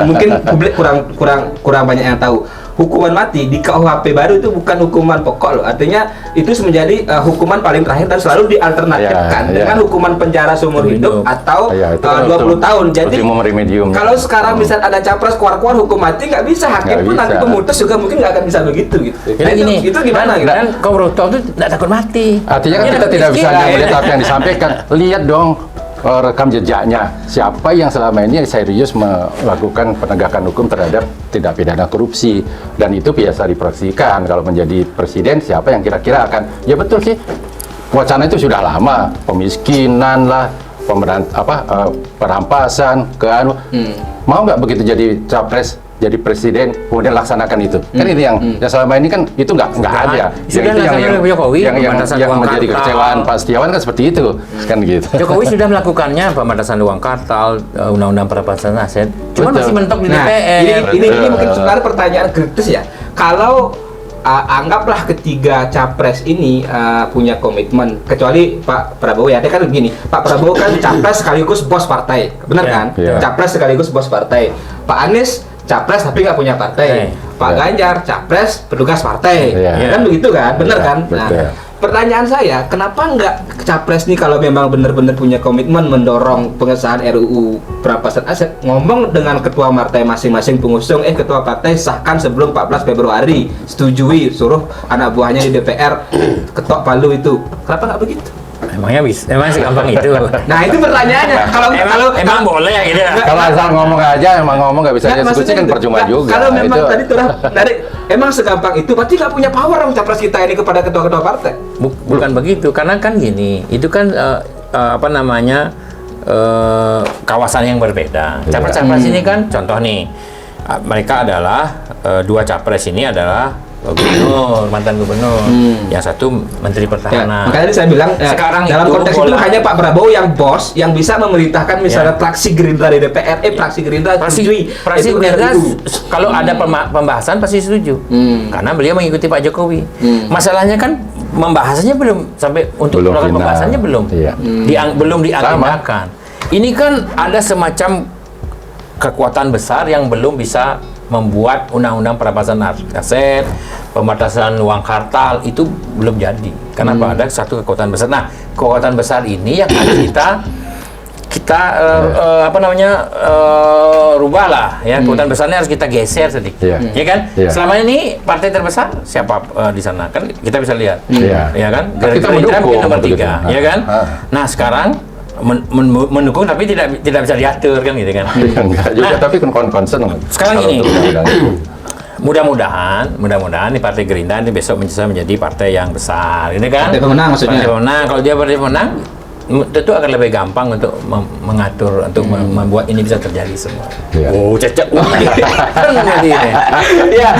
Speaker 4: mungkin publik kurang banyak yang tahu. Hukuman mati di KUHP baru itu bukan hukuman pokok loh, artinya itu menjadi hukuman paling terakhir dan selalu dialternatifkan dengan hukuman penjara seumur hidup atau 20 tahun. Jadi kalau sekarang bisa ada capres keluar hukum mati nggak bisa, hakim pun nanti pemutus juga mungkin nggak akan bisa begitu gitu. Itu gimana?
Speaker 2: Dan koruptor itu tidak takut mati.
Speaker 3: Artinya kan kita tidak bisa hanya melihat apa yang disampaikan, lihat dong rekam jejaknya, siapa yang selama ini serius melakukan penegakan hukum terhadap tindak pidana korupsi, dan itu biasa diproyeksikan kalau menjadi presiden siapa yang kira-kira akan, ya betul sih wacana itu sudah lama, pemiskinan lah, perampasan, mau nggak begitu jadi capres, jadi presiden, kemudian laksanakan itu. Kan ini yang selama ini kan itu nggak ada.
Speaker 2: Sudah
Speaker 3: yang
Speaker 2: Jokowi,
Speaker 3: yang menjadi kekecewaan Pak Setiawan kan seperti itu, kan gitu.
Speaker 2: Jokowi sudah melakukannya pembatasan uang kartal, undang-undang perampasan aset, cuma masih mentok di DPR.
Speaker 4: Ini mungkin sebenarnya pertanyaan kritis ya. Kalau anggaplah ketiga capres ini punya komitmen, kecuali Pak Prabowo ya, dia kan begini, Pak Prabowo kan capres sekaligus bos partai, benar kan? Capres sekaligus bos partai. Pak Anies capres tapi nggak punya partai. Pak Ganjar capres petugas partai, kan begitu kan, bener kan? Nah, pertanyaan saya, kenapa nggak capres nih kalau memang benar-benar punya komitmen mendorong pengesahan RUU perampasan aset, ngomong dengan ketua partai masing-masing pengusung, ketua partai sahkan sebelum 14 Februari, setujui, suruh anak buahnya di DPR ketok palu itu. Kenapa nggak begitu?
Speaker 2: Emangnya bisa? Emang segampang itu?
Speaker 4: Nah itu pertanyaannya.
Speaker 2: Emang boleh gitu ya?
Speaker 3: Kalau asal ngomong aja, emang ngomong nggak bisa dieksekusi kan percuma juga.
Speaker 4: Kalau memang
Speaker 3: Itu-
Speaker 4: tadi dari emang segampang itu, berarti nggak punya power dong capres kita ini kepada ketua-ketua partai.
Speaker 2: Bukan begitu, karena kan gini, itu kan apa namanya kawasan yang berbeda. Capres-capres ini kan, contoh nih, mereka adalah dua capres ini adalah gubernur, mantan gubernur, yang satu menteri
Speaker 4: Ya,
Speaker 2: pertahanan.
Speaker 4: makanya tadi saya bilang
Speaker 2: Sekarang
Speaker 4: dalam
Speaker 2: itu
Speaker 4: konteks itu
Speaker 2: bola-
Speaker 4: hanya Pak Prabowo yang bos yang bisa memerintahkan misalnya
Speaker 2: Ya.
Speaker 4: fraksi Gerindra di DPR, fraksi Gerindra setujui.
Speaker 2: Praksi
Speaker 4: Itu
Speaker 2: Gerindra
Speaker 4: itu.
Speaker 2: kalau ada pembahasan pasti setuju, karena beliau mengikuti Pak Jokowi. Masalahnya kan membahasnya belum sampai untuk
Speaker 3: Belum
Speaker 2: melakukan
Speaker 3: final.
Speaker 2: pembahasannya belum,
Speaker 3: Iya.
Speaker 2: belum diagendakan. Ini kan ada semacam kekuatan besar yang belum bisa membuat undang-undang perampasan aset, pembatasan uang kartal itu belum jadi. Kenapa? Ada satu kekuatan besar. Nah, kekuatan besar ini yang harus kita apa namanya rubahlah ya. Kekuatan besarnya harus kita geser sedikit,
Speaker 3: Iya.
Speaker 2: ya kan?
Speaker 3: Iya.
Speaker 2: Selama ini partai terbesar siapa di sana kan kita bisa lihat,
Speaker 3: Iya.
Speaker 2: ya kan?
Speaker 3: Kan kita
Speaker 2: Gerindra mungkin
Speaker 3: mendukung
Speaker 2: nomor
Speaker 3: begitu.
Speaker 2: 3, ya kan? Nah sekarang mendukung tapi tidak bisa diatur kan gitu kan?
Speaker 3: Ya, enggak juga,
Speaker 2: Nah,
Speaker 3: tapi concern.
Speaker 2: sekarang
Speaker 3: kalau
Speaker 2: gini.
Speaker 3: untuk undang-undang.
Speaker 2: Mudah-mudahan di Partai Gerindra ini besok bisa menjadi partai yang besar, ini kan?
Speaker 4: Partai pemenang maksudnya?
Speaker 2: Partai pemenang. Kalau dia partai pemenang, tentu akan lebih gampang untuk mengatur, untuk membuat ini bisa terjadi semua.
Speaker 3: Iya.
Speaker 2: Oh, cecek. Kan seperti ini.
Speaker 4: Ya,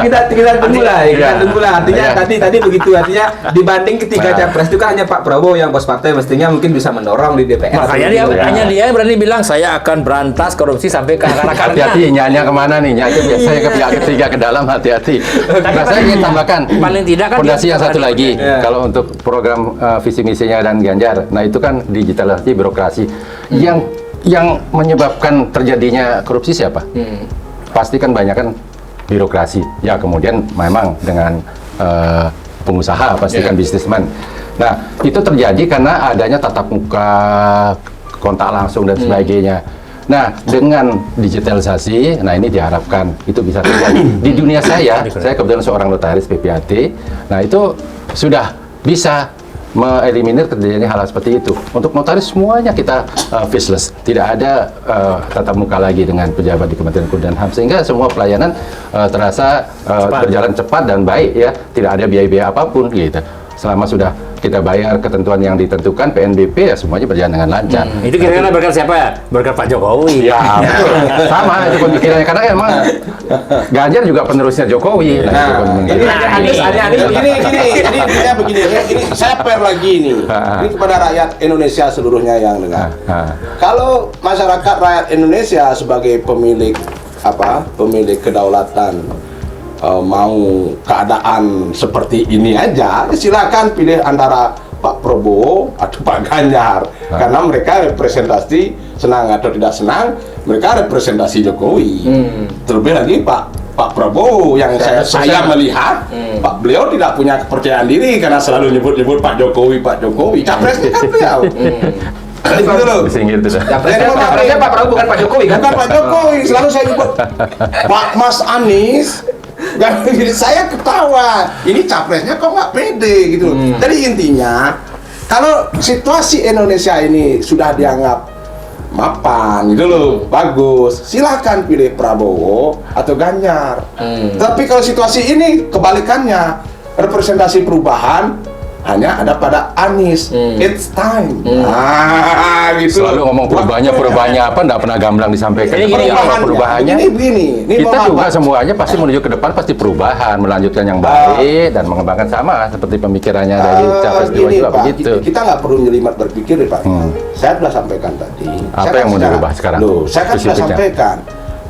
Speaker 4: kita tunggu lah,
Speaker 3: Iya.
Speaker 4: Artinya
Speaker 3: Iya.
Speaker 4: tadi begitu, artinya dibanding ketiga capres itu kan hanya Pak Prabowo yang bos partai, mestinya mungkin bisa mendorong di DPR.
Speaker 2: Makanya
Speaker 3: Iya.
Speaker 2: hanya dia berani bilang saya akan berantas korupsi sampai ke akar-akarnya.
Speaker 3: Hati-hati, nyanya kemana nih? Nyanya biasanya ke pihak ketiga ke dalam, hati-hati. Nah, saya ingin tambahkan
Speaker 2: Paling tidak kan
Speaker 3: fondasi
Speaker 2: dia-
Speaker 3: yang satu lagi.
Speaker 4: Iya.
Speaker 3: Kalau untuk program visi misinya dan Ganjar, nah itu kan digitalisasi birokrasi. Yang menyebabkan terjadinya korupsi siapa? Pasti kan banyak kan birokrasi. Ya kemudian memang dengan pengusaha, pasti kan bisnismen. Nah itu terjadi karena adanya tatap muka, kontak langsung dan sebagainya. Nah dengan digitalisasi, nah ini diharapkan itu bisa terjadi. Di dunia saya kebetulan seorang notaris PPAT. Nah itu sudah bisa mengeliminir terjadinya hal seperti itu. Untuk notaris semuanya kita faceless, tidak ada tatap muka lagi dengan pejabat di Kementerian Hukum dan HAM, sehingga semua pelayanan terasa berjalan cepat dan baik ya, tidak ada biaya-biaya apapun gitu. Selama sudah kita bayar ketentuan yang ditentukan PNBP ya semuanya berjalan dengan lancar.
Speaker 2: Itu kira-kira berkat siapa ya? Berkat Pak Jokowi.
Speaker 3: Ya, sama itu pemikirannya karena emang Ganjar juga penerusnya Jokowi. Nah, itu
Speaker 4: Ini
Speaker 3: pemikiran.
Speaker 1: Ini intinya begini, ini saya fair lagi ini kepada rakyat Indonesia seluruhnya yang dengar. Kalau masyarakat rakyat Indonesia sebagai pemilik pemilik kedaulatan mau keadaan seperti ini aja, silakan pilih antara Pak Prabowo atau Pak Ganjar, karena mereka representasi senang atau tidak senang, mereka representasi Jokowi. Terlebih lagi Pak Prabowo yang saya melihat Pak beliau tidak punya kepercayaan diri karena selalu nyebut Pak Jokowi, capresnya kan beliau. Gitu loh.
Speaker 3: Disingkir itu dah.
Speaker 4: Capresnya Pak Prabowo bukan Pak Jokowi kan?
Speaker 1: Bukan Pak Jokowi, selalu saya nyebut Pak Mas Anies. Dan saya ketawa, ini capresnya kok nggak pede gitu. Jadi intinya, kalau situasi Indonesia ini sudah dianggap mapan gitu loh, bagus, silakan pilih Prabowo atau Ganjar. Tapi kalau situasi ini kebalikannya, representasi perubahan hanya ada pada Anies. It's time. Gitu.
Speaker 3: Selalu ngomong perubahannya apa, enggak pernah gamblang disampaikan.
Speaker 2: Jadi gini,
Speaker 3: Perubahannya
Speaker 1: Ini
Speaker 3: kita
Speaker 1: mohon
Speaker 3: juga
Speaker 1: maaf.
Speaker 3: semuanya pasti menuju ke depan, pasti perubahan, melanjutkan yang baik dan mengembangkan sama seperti pemikirannya dari capres dua
Speaker 1: Gini,
Speaker 3: juga
Speaker 1: Pak,
Speaker 3: begitu.
Speaker 1: kita nggak perlu jelimet berpikir ya Pak. Saya sudah sampaikan tadi.
Speaker 3: Apa
Speaker 1: Saya
Speaker 3: yang mau dirubah sekarang?
Speaker 1: Loh, saya kan sudah
Speaker 3: Spesifiknya.
Speaker 1: sampaikan.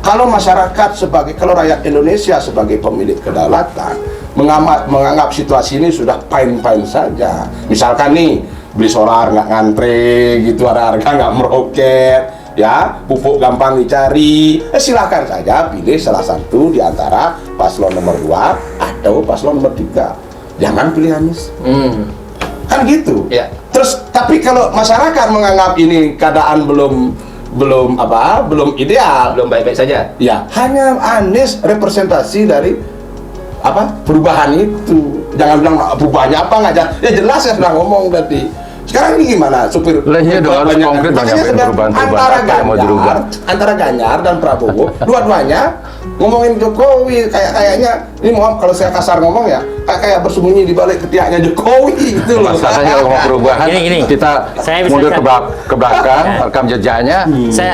Speaker 1: Kalau masyarakat kalau rakyat Indonesia sebagai pemilik kedaulatan menganggap situasi ini sudah fine-fine saja. Misalkan nih beli solar nggak ngantre gitu, harga nggak meroket, ya pupuk gampang dicari, silakan saja pilih salah satu di antara paslon nomor 2 atau paslon nomor 3. Jangan pilih Anies. Kan gitu.
Speaker 4: Ya.
Speaker 1: Terus tapi kalau masyarakat menganggap ini keadaan belum ideal,
Speaker 4: Belum baik-baik saja.
Speaker 1: ya hanya Anies representasi dari perubahan itu. Jangan bilang perubahannya apa nggak jelas. Ya jelas saya sudah ngomong tadi. Sekarang ini gimana supir?
Speaker 3: Lah iya dong, harus konkret dong,
Speaker 1: Makanya
Speaker 3: nyampein
Speaker 1: sedang
Speaker 3: perubahan-perubahan apa yang mau dirubah.
Speaker 1: antara Ganjar dan Prabowo, dua-duanya ngomongin Jokowi, kayaknya ini mohon kalau saya kasar ngomong ya, kayak bersembunyi di balik ketiaknya Jokowi gitu loh.
Speaker 3: Masalahnya kalau mau perubahan,
Speaker 2: Gini.
Speaker 3: kita
Speaker 2: Saya bisa
Speaker 3: mundur ke belakang,
Speaker 2: Ya.
Speaker 3: rekam jejaknya,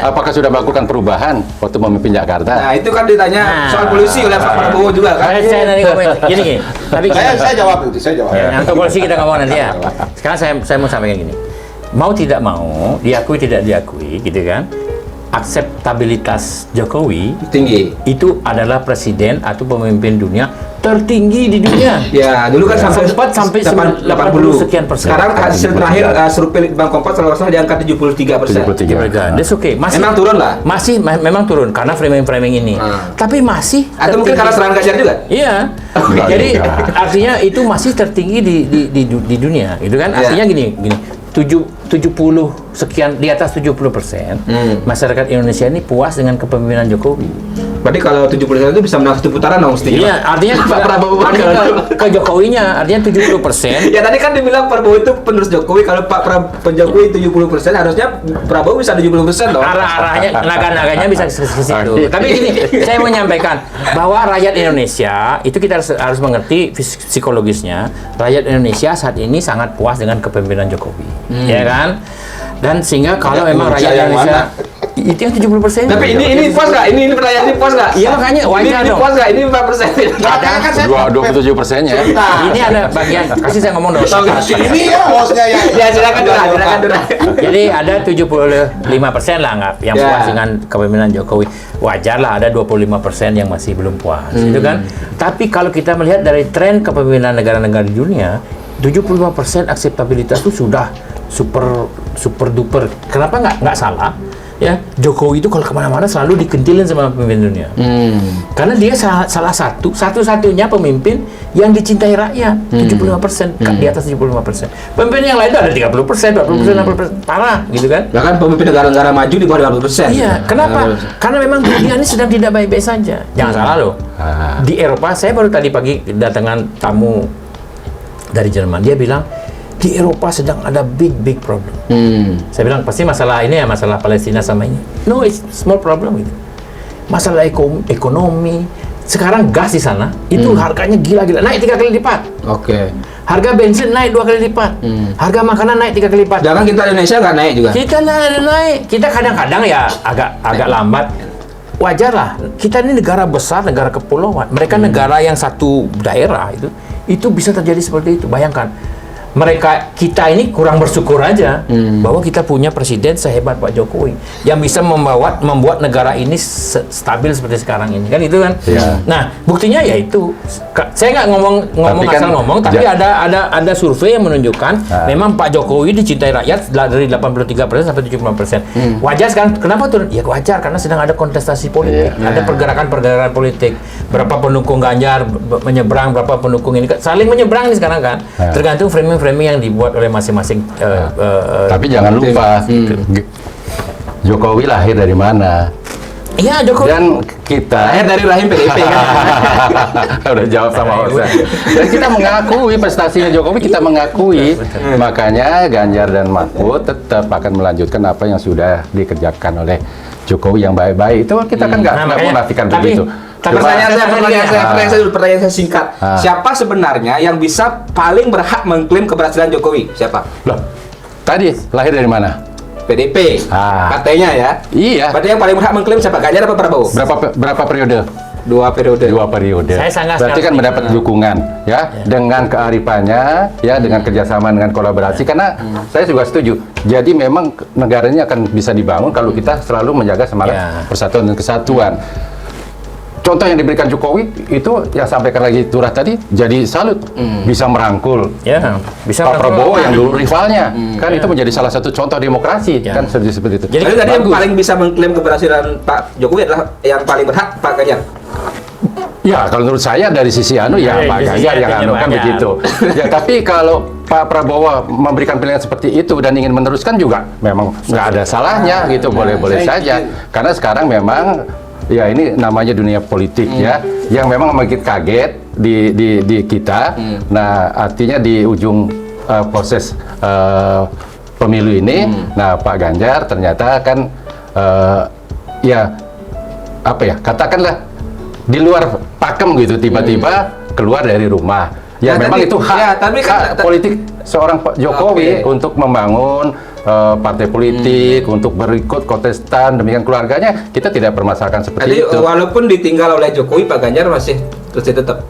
Speaker 3: apakah sudah melakukan perubahan waktu memimpin Jakarta?
Speaker 4: Nah, itu kan ditanya soal polisi oleh Pak Prabowo juga kan.
Speaker 2: Saya nanti ngomong gini. Tapi
Speaker 1: Saya jawab itu, saya jawab.
Speaker 2: ya, untuk polisi kita ngomong nanti ya. Sekarang saya mau sampaikan gini. Mau tidak mau, diakui tidak diakui, gitu kan? Akseptabilitas Jokowi
Speaker 4: Tinggi.
Speaker 2: itu adalah presiden atau pemimpin dunia tertinggi di dunia.
Speaker 4: Ya, dulu kan
Speaker 2: sampai 80 sekian persen.
Speaker 4: Sekarang hasil terakhir survei Bank Kompas kalau nggak salah di angka 73%.
Speaker 3: 73.
Speaker 2: That's okay. Masih
Speaker 4: Memang turun lah.
Speaker 2: memang turun karena framing ini. Tapi masih
Speaker 4: Atau mungkin karena serangan Ganjar juga.
Speaker 2: Iya. Jadi artinya itu masih tertinggi di dunia, gitu kan? Artinya gini. 70 sekian, di atas 70% masyarakat Indonesia ini puas dengan kepemimpinan Jokowi.
Speaker 4: Berarti kalau 70% itu bisa menang 1 putaran dong mestinya.
Speaker 2: Iya, artinya
Speaker 4: Pak Prabowo
Speaker 2: ke Jokowinya, artinya 70%.
Speaker 4: Ya tadi kan dibilang Prabowo itu penerus Jokowi, kalau Pak Jokowi 70%, harusnya Prabowo bisa 70% dong.
Speaker 2: Arah-arahnya, naga-naganya bisa ke situ. Tapi gini, saya mau menyampaikan bahwa rakyat Indonesia itu kita harus mengerti psikologisnya. Rakyat Indonesia saat ini sangat puas dengan kepemimpinan Jokowi, ya kan? Dan sehingga kalau memang rakyat Indonesia itu yang 70%.
Speaker 4: Tapi ini puas nggak? Ini pertanyaan ini puas nggak?
Speaker 2: Iya, makanya wajar
Speaker 4: ini
Speaker 2: dong.
Speaker 4: puas nggak? Ini 4%.
Speaker 1: Kan saya
Speaker 3: 27%-nya.
Speaker 2: Ini ada bagian, kasih saya ngomong dong.
Speaker 1: Ini ya bosnya ya.
Speaker 4: Ya silakan Dura.
Speaker 2: Jadi ada 75% lah nggak yang
Speaker 4: Ya.
Speaker 2: puas dengan kepemimpinan Jokowi. Wajar lah ada 25% yang masih belum puas, gitu kan? Tapi kalau kita melihat dari tren kepemimpinan negara-negara di dunia, 75% akseptabilitas itu sudah super duper. Kenapa nggak salah? Ya, Jokowi itu kalau kemana-mana selalu dikentilin sama pemimpin dunia. Karena dia salah satu-satunya pemimpin yang dicintai rakyat. 75%, di atas 75%. Pemimpin yang lain itu ada 30%, 40%, 60%, parah gitu kan?
Speaker 4: Bahkan pemimpin negara-negara maju di bawah 50%.
Speaker 2: Iya, kenapa? Karena memang dunia ini sedang tidak baik-baik saja. Jangan salah loh. Di Eropa, saya baru tadi pagi kedatangan tamu dari Jerman. Dia bilang di Eropa sedang ada big problem. Saya bilang pasti masalah ini ya, masalah Palestina sama ini. No, it's small problem gitu. Masalah ekonomi. Sekarang gas di sana itu harganya gila-gila, naik 3 kali lipat.
Speaker 4: Oke.
Speaker 2: Harga bensin naik 2 kali lipat. Harga makanan naik 3 kali lipat.
Speaker 4: Jangan kita Indonesia nggak naik juga.
Speaker 2: Kita naik. Kita kadang-kadang ya agak lambat. Wajar lah. Kita ini negara besar, negara kepulauan. Mereka negara yang satu daerah itu bisa terjadi seperti itu. Bayangkan. Kita ini kurang bersyukur aja bahwa kita punya presiden sehebat Pak Jokowi yang bisa membuat negara ini stabil seperti sekarang ini, kan itu kan. Nah, buktinya ya itu. Saya nggak ngomong asal ngomong, tapi ada survei yang menunjukkan memang Pak Jokowi dicintai rakyat dari 83% sampai 75%. Wajar kan? Kenapa turun? Ya wajar karena sedang ada kontestasi politik, ada pergerakan politik. Berapa pendukung Ganjar menyeberang, berapa pendukung ini saling menyeberang nih sekarang kan. Tergantung framing yang dibuat oleh masing-masing.
Speaker 3: Tapi jangan lupa, Jokowi lahir dari mana?
Speaker 2: Iya, Jokowi.
Speaker 3: Dan kita
Speaker 4: Lahir dari rahim PDIP kan.
Speaker 3: udah jawab sama Osa. Dan kita mengakui prestasinya Jokowi, kita mengakui. Makanya Ganjar dan Mahfud tetap akan melanjutkan apa yang sudah dikerjakan oleh Jokowi yang baik-baik. Itu kita kan nggak menafikan begitu.
Speaker 4: Pertanyaan saya singkat. Siapa sebenarnya yang bisa paling berhak mengklaim keberhasilan Jokowi? Siapa?
Speaker 3: Loh, tadi lahir dari mana?
Speaker 4: PDIP. Katanya ya.
Speaker 3: Iya.
Speaker 4: Berarti yang paling berhak mengklaim siapa? Ganjar apa Prabowo?
Speaker 3: Berapa periode?
Speaker 4: 2 periode.
Speaker 3: 2 periode. Berarti kan mendapat dukungan ya dengan kearifannya ya, dengan kerjasama, dengan kolaborasi. Karena saya juga setuju. Jadi memang negara ini akan bisa dibangun kalau kita selalu menjaga semangat persatuan dan kesatuan. Contoh yang diberikan Jokowi itu yang sampaikan lagi Turah tadi, jadi salut, bisa merangkul
Speaker 2: bisa
Speaker 3: Pak Prabowo yang dulu rivalnya, kan itu menjadi salah satu contoh demokrasi, kan seperti itu.
Speaker 4: Jadi tadi yang paling bisa mengklaim keberhasilan Pak Jokowi adalah yang paling berhak Pak Ganjar.
Speaker 3: Ya, kalau menurut saya dari sisi Pak Ganjar yang kan begitu. Ya, tapi kalau Pak Prabowo memberikan pilihan seperti itu dan ingin meneruskan juga memang nggak ada salahnya gitu, boleh-boleh saja. Karena sekarang memang ya ini namanya dunia politik ya, yang memang makin kaget di kita. Nah, artinya di ujung proses pemilu ini. Nah, Pak Ganjar ternyata kan ya apa ya, katakanlah di luar pakem gitu, tiba-tiba keluar dari rumah. Ya,
Speaker 4: Nah,
Speaker 3: memang
Speaker 4: tadi-
Speaker 3: itu hak,
Speaker 4: ya, tapi kan-
Speaker 3: hak politik seorang Pak Jokowi
Speaker 4: Oke.
Speaker 3: untuk membangun partai politik, untuk berikut kontestan, demikian keluarganya, kita tidak permasalahkan
Speaker 4: Jadi
Speaker 3: seperti itu.
Speaker 4: walaupun ditinggal oleh Jokowi, Pak Ganjar masih terus tetap.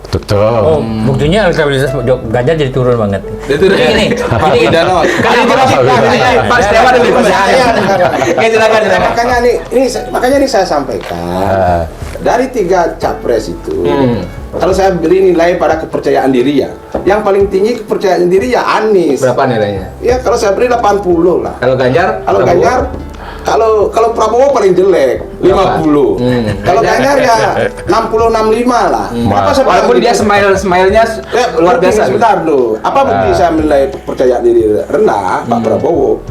Speaker 3: Betul.
Speaker 2: Oh, buktinya elektabilitas Ganjar jadi turun banget.
Speaker 4: Itu
Speaker 2: Jadi gini,
Speaker 1: Pak Widano.
Speaker 4: Pak Setiawan dulu, Pak Setiawan. Oke, silakan.
Speaker 1: Makanya ini saya sampaikan dari 3 capres itu. Kalau saya beri nilai pada kepercayaan diri ya, yang paling tinggi kepercayaan diri ya Anies.
Speaker 4: Berapa nilainya?
Speaker 1: Ya kalau saya beri 80 lah.
Speaker 4: Kalau Ganjar?
Speaker 1: Kalau
Speaker 4: Prabowo?
Speaker 1: Ganjar, kalau Prabowo paling jelek 50. Kalau Ganjar ya 60-65 lah. Apa saya
Speaker 4: Walaupun
Speaker 1: bilang
Speaker 4: dia
Speaker 1: gitu?
Speaker 4: smile-nya
Speaker 1: Ya,
Speaker 4: luar
Speaker 1: bukti,
Speaker 4: biasa.
Speaker 1: sebentar dulu. Apa bukti saya menilai kepercayaan diri rendah Pak Prabowo?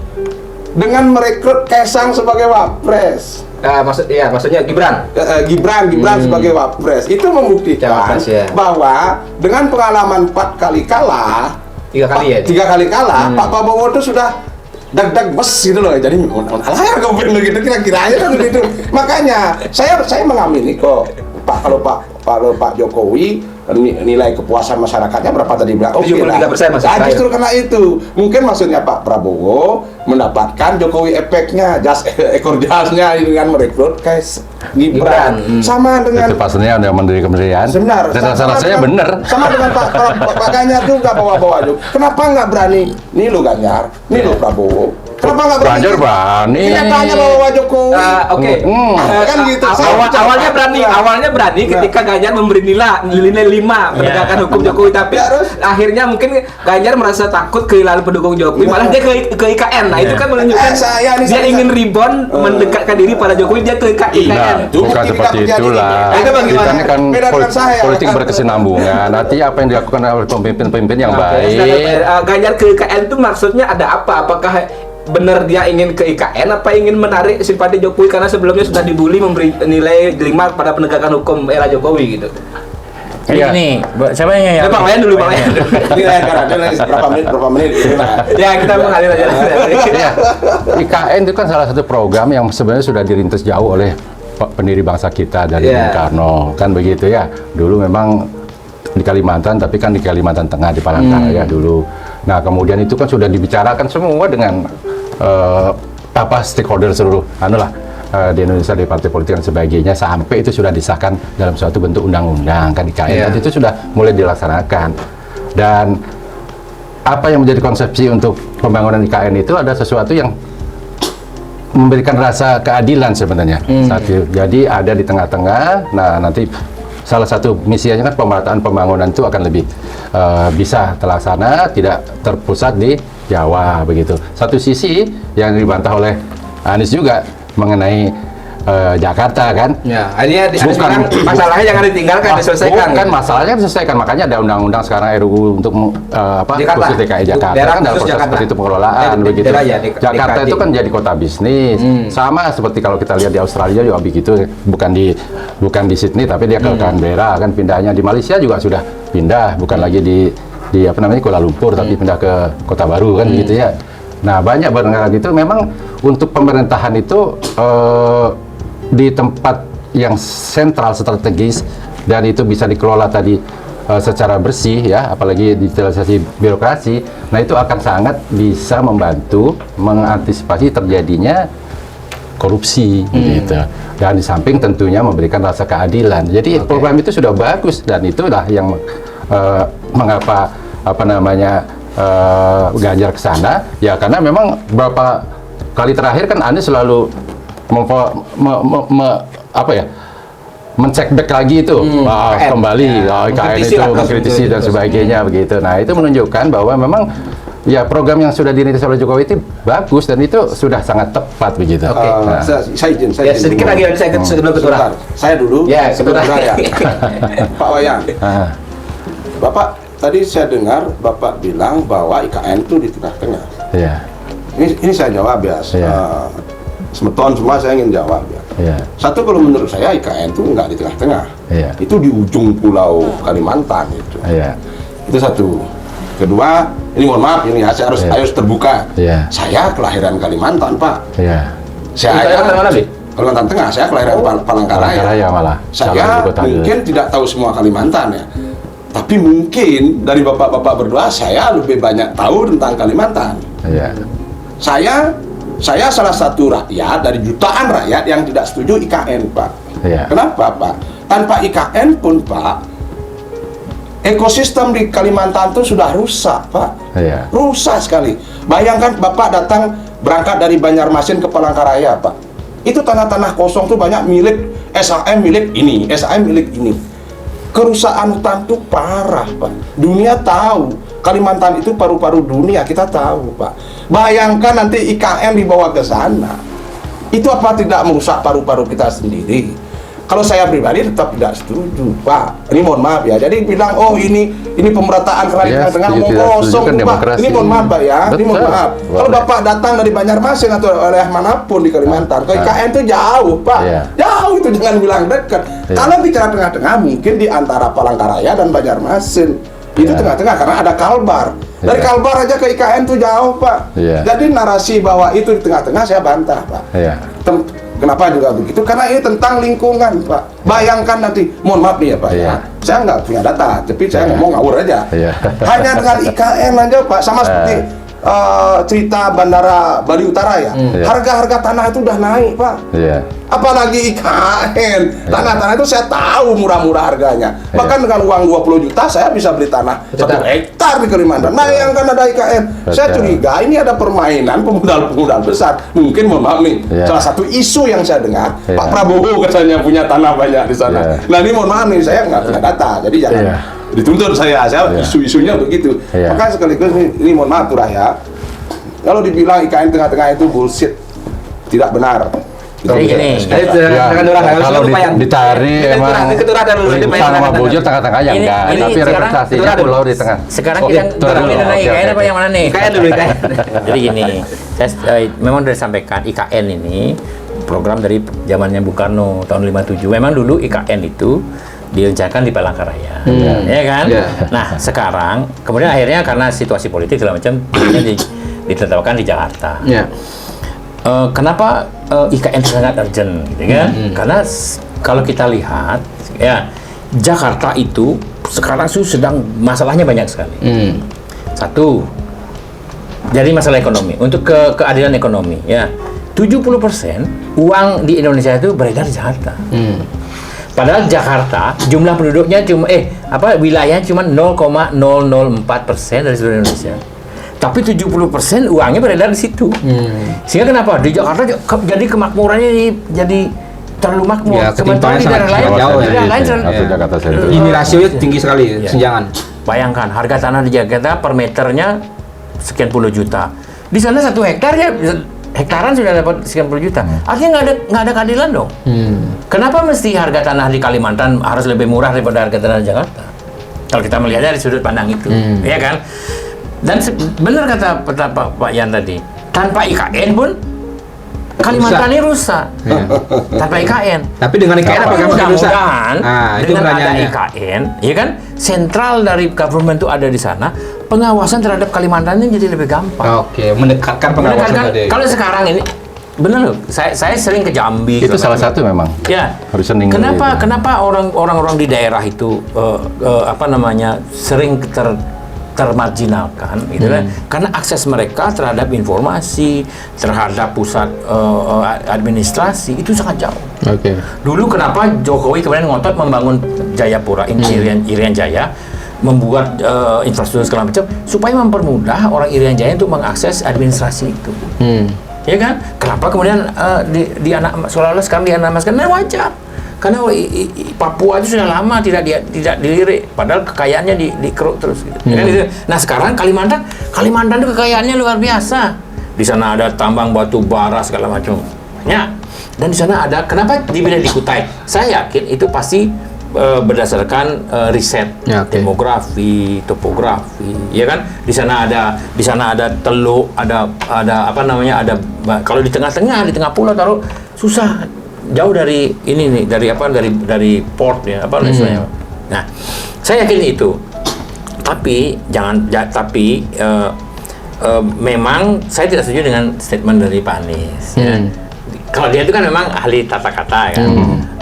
Speaker 1: Dengan merekrut Kaisang sebagai wapres.
Speaker 4: Maksudnya Gibran.
Speaker 1: Gibran sebagai wapres itu membuktikan
Speaker 4: Cawapres, ya.
Speaker 1: bahwa dengan pengalaman 4 kali kalah,
Speaker 4: 3 kali ya.
Speaker 1: 3 kali kalah, Pak Prabowo itu sudah dag bes gitu loh. Jadi alah gubernur gitu kira-kira aja kan gitu. Makanya saya mengamini kok kalau Pak Jokowi nilai kepuasan masyarakatnya berapa tadi bilang? Oke lah.
Speaker 4: 73% masih
Speaker 1: Nah,
Speaker 4: kaya.
Speaker 1: justru karena itu mungkin maksudnya Pak Prabowo mendapatkan Jokowi efeknya, ekor jasnya dengan merekrut Gibran. Sama dengan
Speaker 3: Itu pastinya ada menteri kementerian.
Speaker 1: sebentar.
Speaker 3: Dan rasa-rasanya benar.
Speaker 1: Sama dengan Pak Ganjar juga bawa-bawa juga. Kenapa nggak berani? Nih lo Ganjar, nih lo Prabowo. Kenapa nggak berani?
Speaker 3: Ganjar berani.
Speaker 1: Kenyataannya bawa Jokowi.
Speaker 4: Oke.
Speaker 1: Kan gitu. Saya
Speaker 4: Awalnya
Speaker 1: percaya.
Speaker 4: berani ketika Ganjar memberi nilai 5 menegakkan hukum Jokowi, tapi akhirnya mungkin Ganjar merasa takut kehilangan pendukung Jokowi, malah dia ke IKN. Nah, itu kan menunjukkan dia ingin rebound, mendekatkan diri pada Jokowi, dia ke
Speaker 3: Nah,
Speaker 4: IKN.
Speaker 1: Itu
Speaker 3: bukan
Speaker 1: mungkin
Speaker 3: seperti
Speaker 1: tidak terjadi.
Speaker 3: itulah.
Speaker 1: Nah, itu bagaimana?
Speaker 3: Kita ini kan
Speaker 1: Beda dengan saya,
Speaker 3: politik
Speaker 1: kan?
Speaker 3: berkesinambungan. Nanti apa yang dilakukan oleh pemimpin-pemimpin yang baik.
Speaker 4: Ganjar ke IKN itu maksudnya ada apa? Apakah benar dia ingin ke IKN apa ingin menarik simpati Jokowi karena sebelumnya sudah dibully memberi nilai 5 pada penegakan hukum era Jokowi gitu.
Speaker 3: Iya.
Speaker 2: Ini, siapa yang
Speaker 4: Pak Wayan dulu, Pak Wayan.
Speaker 1: Ini karena berapa menit.
Speaker 4: Ya, kita mengalir aja.
Speaker 3: Iya. IKN itu kan salah satu program yang sebenarnya sudah dirintis jauh oleh pendiri bangsa kita dari
Speaker 4: Iya.
Speaker 3: Bung Karno, kan begitu ya. Dulu memang di Kalimantan, tapi kan di Kalimantan Tengah di Palangkaraya dulu. Nah, kemudian itu kan sudah dibicarakan semua dengan apa stakeholder seluruh di Indonesia, di partai politik dan sebagainya, sampai itu sudah disahkan dalam suatu bentuk undang-undang kan IKN.
Speaker 4: Iya.
Speaker 3: Dan itu sudah mulai dilaksanakan. Dan apa yang menjadi konsepsi untuk pembangunan IKN itu ada sesuatu yang memberikan rasa keadilan sebenarnya. Jadi ada di tengah-tengah. Nah, nanti salah satu misinya kan pemerataan pembangunan itu akan lebih bisa terlaksana, tidak terpusat di Jawa begitu. Satu sisi yang dibantah oleh Anies juga mengenai Jakarta kan.
Speaker 4: Ya, akhirnya
Speaker 3: Bukan.
Speaker 4: sekarang masalahnya jangan ditinggalkan, diselesaikan.
Speaker 3: Bukan, masalahnya diselesaikan. Makanya ada undang-undang sekarang RUU untuk
Speaker 4: Jakarta.
Speaker 3: khusus DKI Jakarta
Speaker 4: Daerah
Speaker 3: kan dalam
Speaker 4: khusus
Speaker 3: proses
Speaker 4: Jakarta.
Speaker 3: seperti itu pengelolaan begitu.
Speaker 4: Daerah ya,
Speaker 3: Jakarta
Speaker 4: DKI.
Speaker 3: itu kan jadi kota bisnis. Sama seperti kalau kita lihat di Australia juga begitu, bukan di Sydney tapi dia ke Canberra kan pindahnya. Di Malaysia juga sudah pindah, bukan lagi di Kuala Lumpur tapi pindah ke kota baru kan begitu ya. Nah, banyak negara gitu memang untuk pemerintahan itu di tempat yang sentral strategis dan itu bisa dikelola tadi secara bersih ya, apalagi digitalisasi birokrasi. Nah, itu akan sangat bisa membantu mengantisipasi terjadinya korupsi gitu. Dan di samping tentunya memberikan rasa keadilan. Jadi program itu sudah bagus dan itulah yang mengapa Ganjar ke sana ya, karena memang beberapa kali terakhir kan Anies selalu mencek back lagi itu kembali IKN itu mengkritisi dan sebagainya begitu. Nah, itu menunjukkan bahwa memang ya program yang sudah dirintis oleh Jokowi itu bagus dan itu sudah sangat tepat begitu.
Speaker 4: Oke.
Speaker 3: Nah,
Speaker 1: Saya izin.
Speaker 4: Ya, sedikit lagi saya sebelum ketua.
Speaker 1: Sebentar. Saya dulu.
Speaker 4: Ya,
Speaker 1: sebentar
Speaker 4: ketua.
Speaker 1: ya. Pak Wayan.
Speaker 3: ah,
Speaker 1: Bapak tadi saya dengar Bapak bilang bahwa IKN itu di tengah-tengah.
Speaker 3: ya,
Speaker 1: Ini saya jawab ya.
Speaker 3: Iya.
Speaker 1: Semeton semua saya ingin jawab ya.
Speaker 3: ya,
Speaker 1: Satu, kalau menurut saya IKN itu nggak di tengah-tengah.
Speaker 3: Iya.
Speaker 1: Itu di ujung pulau Kalimantan itu.
Speaker 3: ya,
Speaker 1: Itu satu. Kedua, ini mohon maaf ini ya, saya harus terbuka.
Speaker 3: Iya.
Speaker 1: Saya kelahiran Kalimantan, Pak.
Speaker 3: Iya.
Speaker 1: Saya
Speaker 4: mana sih?
Speaker 1: Kalimantan Tengah, saya kelahiran Palangkaraya.
Speaker 3: Palangkaraya malah.
Speaker 1: Saya mungkin tidak tahu semua Kalimantan ya. Tapi mungkin dari bapak-bapak berdua saya lebih banyak tahu tentang Kalimantan.
Speaker 3: Iya.
Speaker 1: Saya salah satu rakyat dari jutaan rakyat yang tidak setuju IKN, Pak.
Speaker 3: Iya.
Speaker 1: Kenapa, Pak? Tanpa IKN pun, Pak, ekosistem di Kalimantan itu sudah rusak, Pak.
Speaker 3: Iya.
Speaker 1: Rusak sekali. Bayangkan Bapak datang berangkat dari Banjarmasin ke Palangkaraya, Pak. Itu tanah-tanah kosong tuh banyak milik SHM, milik ini, SHM milik ini. Kerusakan hutan tuh parah, Pak. Dunia tahu. Kalimantan itu paru-paru dunia, kita tahu, Pak. Bayangkan nanti IKN dibawa ke sana. Itu apa tidak merusak paru-paru kita sendiri? Kalau saya pribadi tetap tidak setuju, Pak. Ini mohon maaf ya. Jadi bilang, oh ini pemerataan karena di tengah-tengah mau kosong, Pak. Ini mohon maaf, Pak ya. Ini mohon maaf. Kalau Bapak datang dari Banjarmasin atau oleh manapun di Kalimantan, ke IKN itu jauh, Pak. Jauh itu, jangan bilang dekat. Kalau bicara tengah-tengah, mungkin di antara Palangkaraya dan Banjarmasin. Itu tengah-tengah karena ada Kalbar. Dari Kalbar aja ke IKN itu jauh, Pak. Jadi narasi bahwa itu di tengah-tengah saya bantah, Pak. Kenapa juga begitu? Karena ini tentang lingkungan, Pak. Bayangkan nanti, mohon maaf nih ya, Pak. Saya nggak punya data, tapi saya ngomong ngawur aja. Hanya dengan IKN aja, Pak. Sama seperti cerita Bandara Bali Utara ya. Harga-harga tanah itu udah naik, Pak. Apalagi IKN. Tanah-tanah itu saya tahu murah-murah harganya. Bahkan dengan uang 20 juta saya bisa beli tanah 1 hektar di Kalimantan. Bayangkan ada IKN. Saya curiga ini ada permainan pemodal-pemodal besar. Mungkin mohon maaf nih, salah satu isu yang saya dengar, Pak Prabowo katanya punya tanah banyak di sana. Nah ini mohon maaf nih, saya nggak punya data. Jadi jangan dituntut saya isu-isunya begitu. Maka sekaligus ini mohon maaf tuh ya. Kalau dibilang IKN tengah-tengah itu bullshit, tidak benar.
Speaker 2: Jadi gini,
Speaker 3: kalau dicari emang Limpang sama Bojor tengah-tengah ya enggak, tapi representasinya pulau di tengah.
Speaker 2: Sekarang kita ngomongin tentang IKN apa yang mana nih?
Speaker 4: IKN dulu, IKN.
Speaker 2: Jadi gini, saya memang sudah sampaikan IKN ini program dari zamannya Bung Karno tahun 57. Memang dulu IKN itu direncanakan di Palangkaraya, ya kan? Nah sekarang, kemudian akhirnya karena situasi politik segala macam, ditetapkan di Jakarta. Kenapa IKN sangat urgent, gitu kan? Karena kalau kita lihat, ya Jakarta itu sekarang sedang masalahnya banyak sekali. Satu, jadi masalah ekonomi. Untuk keadilan ekonomi, ya 70% uang di Indonesia itu beredar di Jakarta. Padahal Jakarta jumlah penduduknya wilayahnya cuma 0,004% dari seluruh Indonesia. Tapi 70% uangnya beredar di situ. Sehingga kenapa di Jakarta jadi kemakmurannya jadi terlalu makmur. Sementara di daerah lain
Speaker 4: jauh ini rasionya tinggi sekali, senjangan.
Speaker 2: Bayangkan harga tanah di Jakarta per meternya sekian puluh juta. Di sana 1 hektar ya hektaran sudah dapat sekian puluh juta. Artinya nggak ada keadilan dong. Kenapa mesti harga tanah di Kalimantan harus lebih murah daripada harga tanah di Jakarta? Kalau kita melihatnya dari sudut pandang itu, ya kan? Dan benar kata Pak Yan tadi, tanpa IKN pun Kalimantan ini rusak. Tanpa IKN.
Speaker 4: Tapi dengan IKN apa yang rusak?
Speaker 2: Dengan ada IKN, ya kan? Sentral dari government itu ada di sana. Pengawasan terhadap Kalimantan ini jadi lebih gampang.
Speaker 4: Mendekatkan pengawasan tadi.
Speaker 2: Kalau sekarang ini benar loh, saya sering ke Jambi.
Speaker 3: Itu salah satu memang.
Speaker 2: Ya.
Speaker 3: Kenapa
Speaker 2: orang-orang di daerah itu sering termarginalkan, gitu kan? Karena akses mereka terhadap informasi, terhadap pusat administrasi itu sangat jauh. Dulu kenapa Jokowi kemudian ngotot membangun Jayapura, Irian Jaya, membuat infrastruktur segala macam supaya mempermudah orang Irian Jaya untuk mengakses administrasi itu. Ya kan? Kenapa kemudian seolah-olah sekarang dianamaskan? Nah, wajar. Karena Papua itu sudah lama tidak dilirik, padahal kekayaannya dikeruk terus. Gitu. Nah sekarang Kalimantan itu kekayaannya luar biasa. Di sana ada tambang batu bara segala macam. Ya. Dan di sana ada, kenapa dipilih di Kutai? Saya yakin itu pasti berdasarkan riset demografi, topografi, ya kan? Di sana ada teluk, ada kalau di tengah pulau taruh susah. Jauh dari ini nih, dari port ya, istilahnya. Nah, saya yakin itu. Tapi memang saya tidak setuju dengan statement dari Pak Anies. Ya. Kalau dia itu kan memang ahli tata kata kan.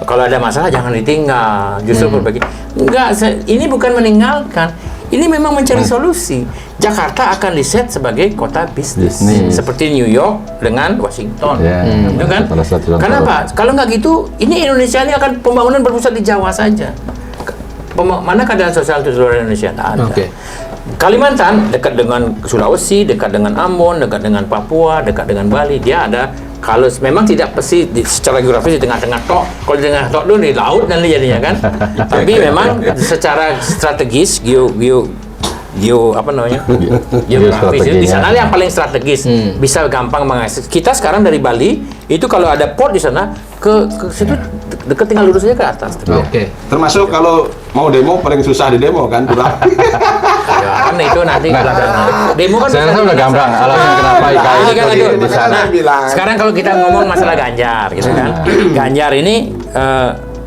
Speaker 2: Kalau ada masalah jangan ditinggal, justru perbaiki. Enggak, ini bukan meninggalkan. Ini memang mencari solusi. Jakarta akan diset sebagai kota bisnis. Seperti New York dengan Washington. Itu kan? Kenapa? Kalau nggak gitu, ini Indonesia ini akan pembangunan berpusat di Jawa saja. Mana keadaan sosial di seluruh Indonesia? Tidak ada. Kalimantan dekat dengan Sulawesi, dekat dengan Ambon, dekat dengan Papua, dekat dengan Bali. Dia ada, kalau memang tidak pasti secara geografis di tengah-tengah tok. Kalau di tengah tok itu di laut nanti jadinya kan. Tapi memang secara strategis geografis itu di sana yang paling strategis, bisa gampang mengakses. Kita sekarang dari Bali itu kalau ada port di sana ke situ dekat, tinggal lurus saja ke atas.
Speaker 1: Termasuk kalau mau demo paling susah di demo kan, kurang.
Speaker 2: Ya, kan itu nanti demo kan
Speaker 3: saya rasa udah gampang alasan kenapa IKI
Speaker 2: ini kan
Speaker 3: itu di sana.
Speaker 2: Sekarang kalau kita ngomong masalah Ganjar gitu kan. Ganjar ini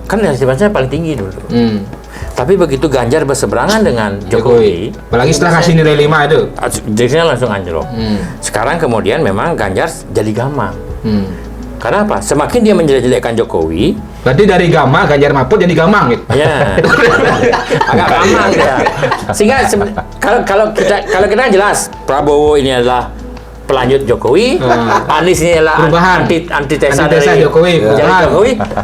Speaker 2: kan elektabilitasnya paling tinggi dulu. Tapi begitu Ganjar berseberangan dengan Jokowi,
Speaker 5: apalagi setelah kasih nilai 5 itu,
Speaker 2: direksinya langsung anjlok. Sekarang kemudian memang Ganjar jadi gamang. Karena apa? Semakin dia menjelek-jelekkan Jokowi,
Speaker 5: berarti dari Gama Ganjar Mahfud jadi Gamang gitu.
Speaker 2: ya, agak gamang ya. Sehingga kalau kita jelas Prabowo ini adalah pelanjut Jokowi, Anies ini adalah
Speaker 5: perubahan,
Speaker 2: antitesa dari
Speaker 5: Jokowi.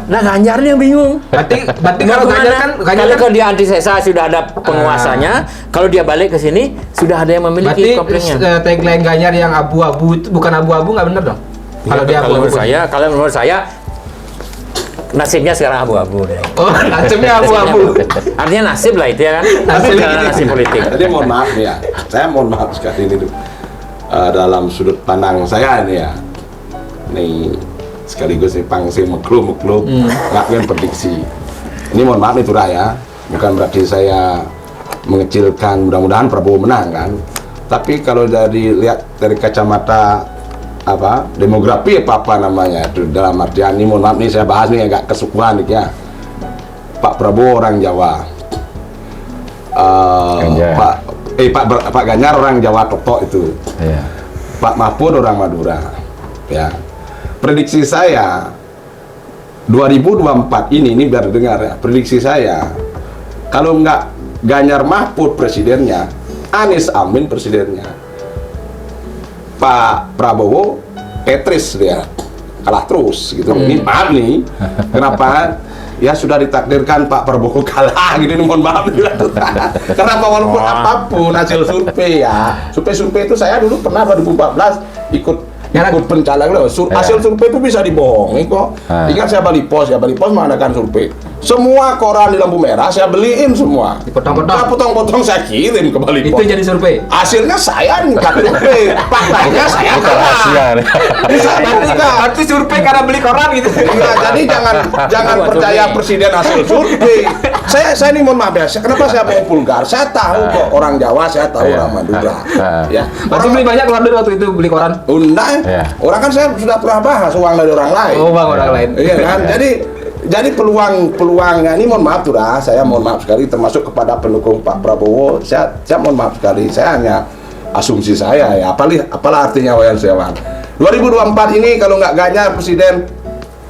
Speaker 2: Nah Ganjar ini yang bingung.
Speaker 5: Berarti kalau Ganjar kan
Speaker 2: kalau dia antitesa sudah ada penguasanya, kalau dia balik ke sini sudah ada yang memiliki kompleknya.
Speaker 5: Berarti tagline Ganjar yang abu-abu itu bukan abu-abu, nggak benar dong? Kalau dia abu-abu.
Speaker 2: Kalau menurut saya nasibnya sekarang abu-abu deh.
Speaker 5: Oh, nasibnya abu-abu.
Speaker 2: Artinya nasib lah itu ya kan. Nasib politik.
Speaker 1: Jadi mohon maaf nih ya, saya mohon maaf sekali ini tuh. Dalam sudut pandang saya ini ya, nih sekaligus nih pangsi meklum ngakuin prediksi. Ini mohon maaf nih Turaya, bukan berarti saya mengecilkan, mudah-mudahan Prabowo menang kan. Tapi kalau lihat dari kacamata demografi apa namanya itu, dalam artian ini mohon maaf nih saya bahas nih agak kesukuan nih ya. Pak Prabowo orang Jawa, Pak Ganjar orang Jawa Tok itu, Pak Mahfud orang Madura, ya. Prediksi saya 2024 ini biar dengar ya, prediksi saya kalau nggak Ganjar Mahfud presidennya, Anies Amin presidennya, Pak Prabowo Tetris dia kalah terus gitu. Ini maaf nih, kenapa? Ya sudah ditakdirkan Pak Prabowo kalah gitu, mohon maaf. Kenapa walaupun apapun hasil survei ya, survei itu saya dulu pernah 2014 ikut pencalek loh. Hasil survei itu bisa dibohongi kok. Ingat saya Bali Pos mengadakan survei. Semua koran di lampu merah saya beliin semua. Potong-potong saya kirim ke Bali Pos.
Speaker 5: Itu jadi survei.
Speaker 1: Hasilnya saya minta survei. Faktanya saya kalah.
Speaker 5: Berarti survei karena beli koran gitu.
Speaker 1: Jadi jangan percaya presiden hasil survei. Saya ini mohon maaf ya. Kenapa saya mau vulgar? Saya tahu kok orang Jawa, saya tahu orang Madura. Ya.
Speaker 5: Orang beli banyak waktu itu beli koran.
Speaker 1: Undang. Orang kan saya sudah pernah bahas uang dari orang lain.
Speaker 5: Oh, bang orang lain.
Speaker 1: Iya kan? Jadi peluangnya ini mohon maaf saya mohon maaf sekali termasuk kepada pendukung Pak Prabowo. Saya mohon maaf sekali. Saya hanya asumsi saya ya. Apalah artinya wayan sewan. 2024 ini kalau nggak Ganjar presiden,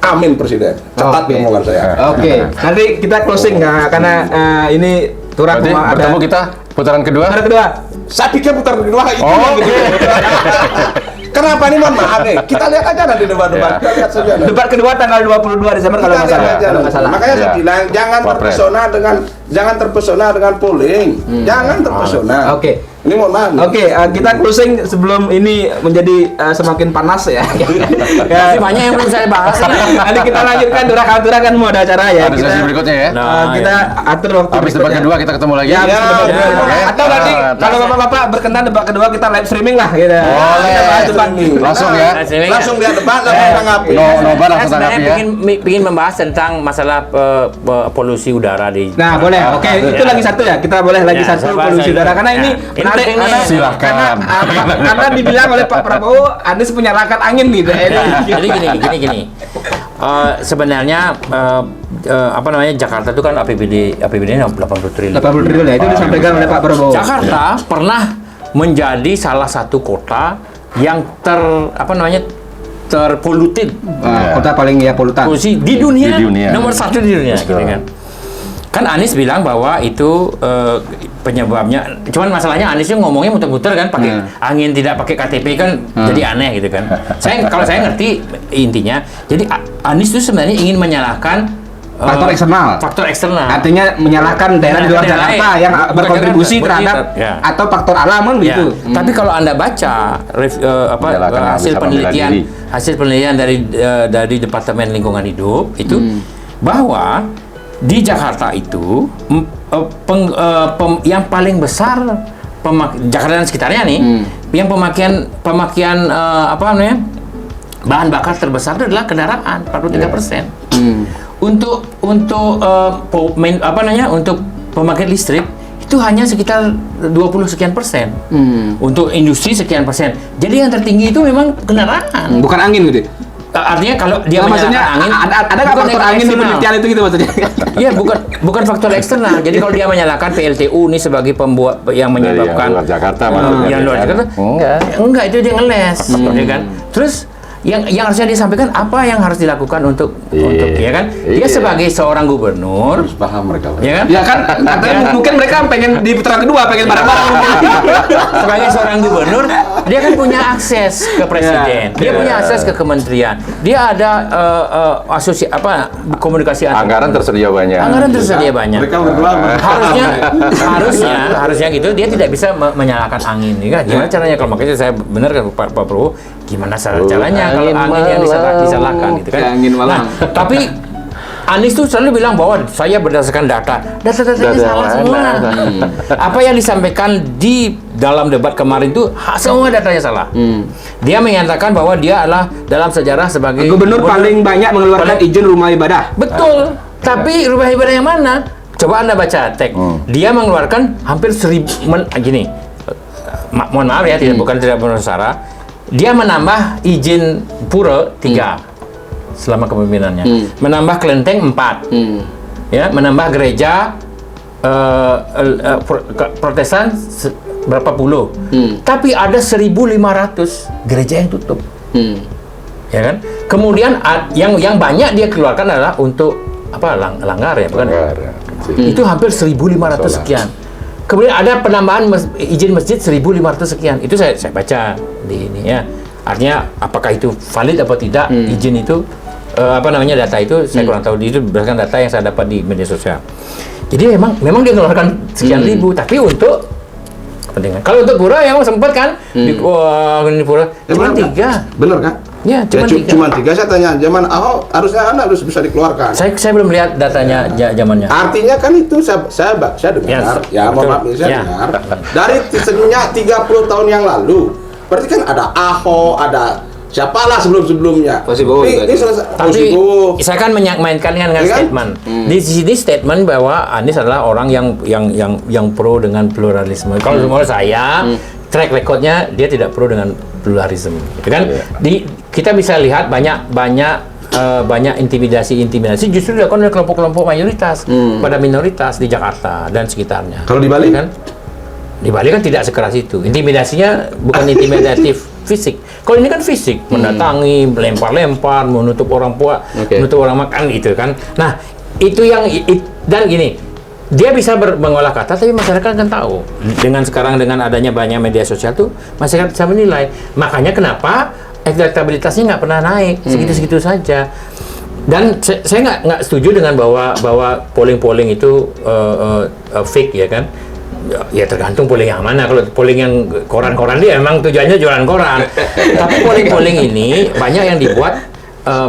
Speaker 1: Amin presiden. Catat omongan saya.
Speaker 5: Oke. Nanti kita closing karena ini Turah
Speaker 3: ada bertemu kita putaran kedua.
Speaker 1: Saya pikir putaran kedua itu gitu. Kenapa nih mohon maaf nih? Kita lihat aja nanti debat-debat. Kita lihat saja.
Speaker 5: Debat kedua tanggal 22 Desember kalau nggak salah.
Speaker 1: Makanya saya bilang jangan terpesona dengan polling. Jangan terpesona.
Speaker 5: Oke.
Speaker 1: Ini mohon maaf.
Speaker 5: Oke, kita closing sebelum ini menjadi semakin panas ya.
Speaker 2: Masih banyak yang belum saya bahas.
Speaker 5: Nanti kita lanjutkan Turah kan mau ada acara ya.
Speaker 3: Ada sesi berikutnya ya.
Speaker 5: Kita atur waktu.
Speaker 3: Habis debat kedua kita ketemu lagi.
Speaker 5: Ya, atau nanti kalau Bapak-bapak berkenan debat kedua kita live streaming lah gitu.
Speaker 3: Langsung ya.
Speaker 1: Langsung dia debat langsung tanggapi.
Speaker 3: Nobar langsung tanggapi ya.
Speaker 2: Ingin membahas tentang masalah polusi udara di.
Speaker 5: Nah, boleh. Oke, itu lagi satu ya. Kita boleh lagi satu polusi udara karena ini menarik.
Speaker 3: Silakan.
Speaker 5: Karena dibilang oleh Pak Prabowo, Anies punya rangkat angin gitu.
Speaker 2: Jadi gini. sebenarnya apa namanya Jakarta itu kan APBD-nya 80 triliun.
Speaker 5: 80 triliun ya, itu disampaikan oleh Pak Prabowo.
Speaker 2: Jakarta pernah menjadi salah satu kota yang terpoluted.
Speaker 5: Kota paling polutan.
Speaker 2: Polusi di dunia,
Speaker 3: Di dunia.
Speaker 2: nomor 1 di dunia, gitu kan. Kan Anies bilang bahwa itu penyebabnya, cuman masalahnya Aniesnya ngomongnya muter-muter kan, pakai angin tidak pakai KTP kan, jadi aneh gitu kan. Kalau saya ngerti intinya, jadi Anies itu sebenarnya ingin menyalahkan
Speaker 5: faktor eksternal. Artinya menyalahkan daerah di luar Jakarta yang berkontribusi terhadap atau faktor alam gitu.
Speaker 2: Tapi kalau Anda baca hasil penelitian dari Departemen Lingkungan Hidup itu bahwa di Jakarta itu yang paling besar Jakarta dan sekitarnya nih, yang pemakaian bahan bakar terbesar itu adalah kendaraan 43%. Untuk pembangkit listrik itu hanya sekitar 20 sekian persen. Untuk industri sekian persen. Jadi yang tertinggi itu memang kendaraan.
Speaker 5: Bukan angin gitu.
Speaker 2: Artinya kalau dia
Speaker 5: maksudnya
Speaker 2: angin,
Speaker 5: ada nggak faktor angin di penelitian itu gitu maksudnya?
Speaker 2: Iya, bukan faktor eksternal. Jadi kalau dia menyalahkan PLTU ini sebagai pembuat yang menyebabkan
Speaker 3: yang luar Jakarta,
Speaker 2: yang luar Jakarta, enggak itu dia ngeles, ya kan? Terus yang harusnya disampaikan apa yang harus dilakukan untuk ya kan? Dia sebagai seorang gubernur
Speaker 1: Harus paham mereka.
Speaker 2: ya kan?
Speaker 5: Ya kan katanya mungkin mereka pengen di putaran kedua pengen bareng-bareng.
Speaker 2: Sebagai seorang gubernur, dia kan punya akses ke presiden, dia punya akses ke kementerian, dia ada komunikasi antar
Speaker 3: Anggaran tersedia banyak.
Speaker 2: Anggaran tersedia banyak.
Speaker 1: Mereka berdua
Speaker 2: harusnya gitu dia tidak bisa menyalakan angin, ya kan? Gimana caranya? Kalau makanya saya benar kan Pak Prabowo, gimana caranya kalau angin yang disalahkan gitu kan?
Speaker 5: Angin malam.
Speaker 2: Nah, tapi Anies tuh selalu bilang bahwa saya berdasarkan datanya salah semua. Apa yang disampaikan di dalam debat kemarin itu semua datanya salah. Dia menyatakan bahwa dia adalah dalam sejarah sebagai
Speaker 5: Gubernur paling banyak mengeluarkan izin rumah ibadah.
Speaker 2: Betul. Tapi rumah ibadah yang mana? Coba Anda baca teks. Dia mengeluarkan hampir 1000 gini. Mohon maaf ya, bukan tidak bersara. Dia menambah izin pura 3 selama kepemimpinannya. Menambah kelenteng 4. Ya, menambah gereja Protestan berapa puluh. Tapi ada 1.500 gereja yang tutup. Ya kan? Kemudian yang banyak dia keluarkan adalah untuk langgar ya, bukan? Itu hampir 1.500 sekian. Kemudian ada penambahan izin masjid 1.500 sekian. Itu saya baca di ini ya. Artinya apakah itu valid atau tidak izin itu data itu saya kurang tahu. Itu berdasarkan data yang saya dapat di media sosial. Jadi memang dia mengeluarkan sekian ribu, tapi untuk kepentingan. Kalau untuk pura yang sempat kan di pura cuma 3.
Speaker 1: Bener kan?
Speaker 2: Ya,
Speaker 1: cuma 3. Saya tanya, zaman Ahok harusnya harus bisa dikeluarkan.
Speaker 2: Saya belum lihat datanya zamannya.
Speaker 1: Artinya kan itu saya dengar, mohon maaf saya dengar dari sejak 30 tahun yang lalu. Berarti kan ada Ahok, ada siapalah sebelumnya. Ini
Speaker 2: Tapi saya kan mainkan dengan statement. Di sini statement bahwa Anies adalah orang yang pro dengan pluralisme. Kalau menurut saya track recordnya dia tidak pro dengan pluralisme, gitu kan? Kita bisa lihat banyak intimidasi justru dilakukan oleh kelompok-kelompok mayoritas pada minoritas di Jakarta dan sekitarnya.
Speaker 1: Kalau di Bali
Speaker 2: kan? Di Bali kan tidak sekeras itu. Intimidasinya bukan intimidatif fisik. Kalau ini kan fisik, mendatangi, melempar-lempar, menutup orang menutup orang makan gitu kan. Nah, itu dan gini, dia bisa mengolah kata, tapi masyarakat kan tahu. Sekarang dengan adanya banyak media sosial tuh, masyarakat bisa menilai. Makanya kenapa elektabilitasnya nggak pernah naik, segitu-segitu saja. Dan saya nggak setuju dengan bahwa polling itu fake ya kan. Ya tergantung polling yang mana. Kalau polling yang koran-koran dia memang tujuannya jualan koran. Tapi polling ini banyak yang dibuat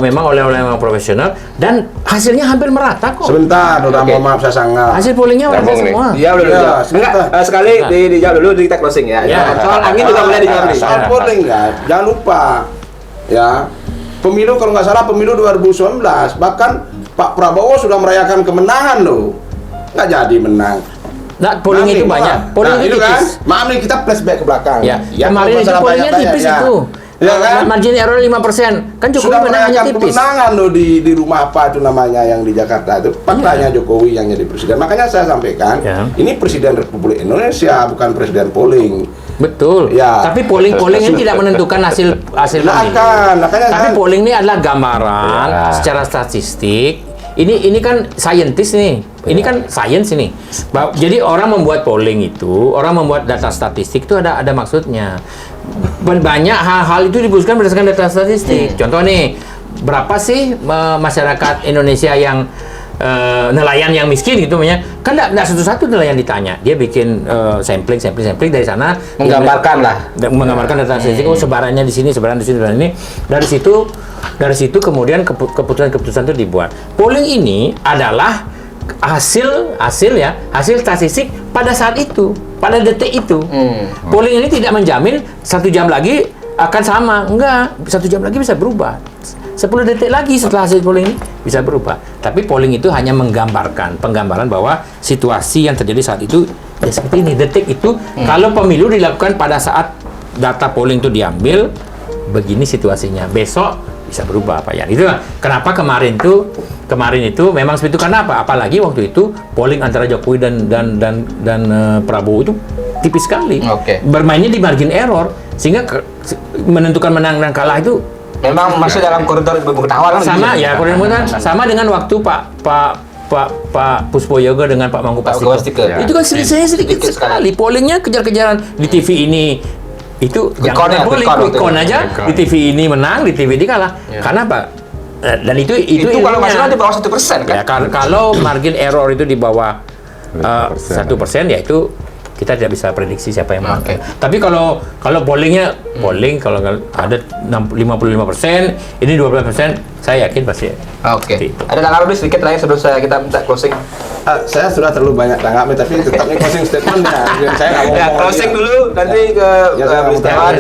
Speaker 2: memang oleh orang profesional dan hasilnya hampir merata kok.
Speaker 1: Sebentar, mohon maaf saya sangat.
Speaker 2: Hasil pollingnya merata semua.
Speaker 5: Iya udah. Enggak, sekali dijawab dulu di kita closing ya. Soal angin juga boleh dijawab.
Speaker 1: Soal polling ya, jangan lupa ya. Pemilu kalau nggak salah pemilu 2019 bahkan Pak Prabowo sudah merayakan kemenangan loh. Nggak jadi menang.
Speaker 2: Nah, polling itu banyak. Polling
Speaker 1: itu
Speaker 2: tipis.
Speaker 1: kan, maaf nih kita flashback ke belakang.
Speaker 2: Ya, kemarin itu pollingnya tipis itu.
Speaker 1: Ya kan?
Speaker 2: Margin error 5%. Kan Jokowi
Speaker 1: Sudah
Speaker 2: menang hanya
Speaker 1: merayakan
Speaker 2: tipis.
Speaker 1: kemenangan loh di rumah apa itu namanya yang di Jakarta itu. Faktanya Jokowi yang jadi presiden. Makanya saya sampaikan, ini presiden Republik Indonesia, bukan presiden polling.
Speaker 2: Betul.
Speaker 1: Ya.
Speaker 2: Tapi polling ini tidak menentukan hasil pemilu. Tapi polling ini adalah gambaran secara statistik. Ini kan saintis nih. Ini kan sains ini. Jadi orang membuat polling itu, orang membuat data statistik itu ada maksudnya. Banyak hal-hal itu dibutuhkan berdasarkan data statistik. Contoh nih, berapa sih masyarakat Indonesia yang nelayan yang miskin gitu namanya? Kan enggak satu-satu nelayan ditanya. Dia bikin sampling dari sana, menggambarkan data statistik. Oh, sebarannya di sini, sebaran di sini, sebaran ini. Dari situ kemudian keputusan itu dibuat. Polling ini adalah hasil statistik pada saat itu, pada detik itu. Polling ini tidak menjamin 1 jam lagi akan sama, enggak. 1 jam lagi bisa berubah. 10 detik lagi setelah hasil polling ini bisa berubah. Tapi polling itu hanya penggambaran bahwa situasi yang terjadi saat itu ya seperti ini, detik itu. Kalau pemilu dilakukan pada saat data polling itu diambil, begini situasinya. Besok bisa berubah Pak Yan. Itu kenapa kemarin itu memang seperti itu. Karena apa? Apalagi waktu itu polling antara Jokowi dan Prabowo itu tipis sekali. Bermainnya di margin error sehingga menentukan menang dan kalah itu
Speaker 5: memang masih dalam koridor pengetahuan
Speaker 2: sama ya, sama dengan waktu Pak Puspo Yoga dengan Pak Mangku Pastiko. Itu kan selisihnya sedikit sekali. Pollingnya kejar-kejaran di TV ini. Itu jangan boleh quick aja di TV ini menang, di TV ini kalah. Karena apa? Dan itu
Speaker 5: kalau masalah di bawah 1% kan?
Speaker 2: Ya, kalau margin error itu di bawah 1%, ya itu kita tidak bisa prediksi siapa yang menang. Tapi kalau polling kalau ada 55%, ini 12%, saya yakin pasti.
Speaker 5: Ada tanggapan sedikit lagi sebelum kita minta closing.
Speaker 1: Saya sudah terlalu banyak tanggapan, tapi tetapnya closing statement-nya. Saya nggak mau
Speaker 5: closing dulu, nanti ke Buristawan,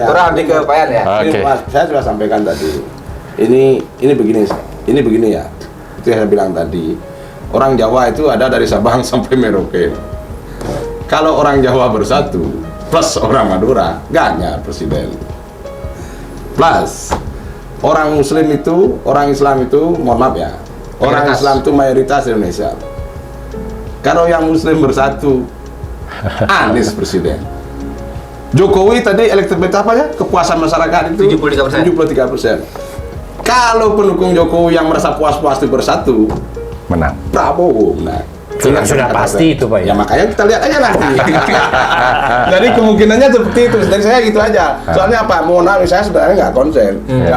Speaker 5: nanti ke Pak Yan ya.
Speaker 1: Saya sudah sampaikan tadi. Ini begini ya. Itu yang saya bilang tadi. Orang Jawa itu ada dari Sabang sampai Merauke. Kalau orang Jawa bersatu plus orang Madura, ganjar presiden. Plus orang Muslim itu, orang Islam itu, mohon maaf ya, orang Islam itu mayoritas Indonesia. Kalau yang Muslim bersatu, Anies presiden. Jokowi tadi elektabilitas apa ya? Kepuasan masyarakat itu 73%. Kalau pendukung Jokowi yang merasa puas-puas itu bersatu,
Speaker 3: menang.
Speaker 1: Prabowo menang.
Speaker 2: Sudah pasti itu Pak
Speaker 1: ya. Makanya kita lihat aja nanti. Jadi kemungkinannya seperti itu. Dari saya gitu aja. Soalnya apa? Mohon maaf, saya sebenarnya nggak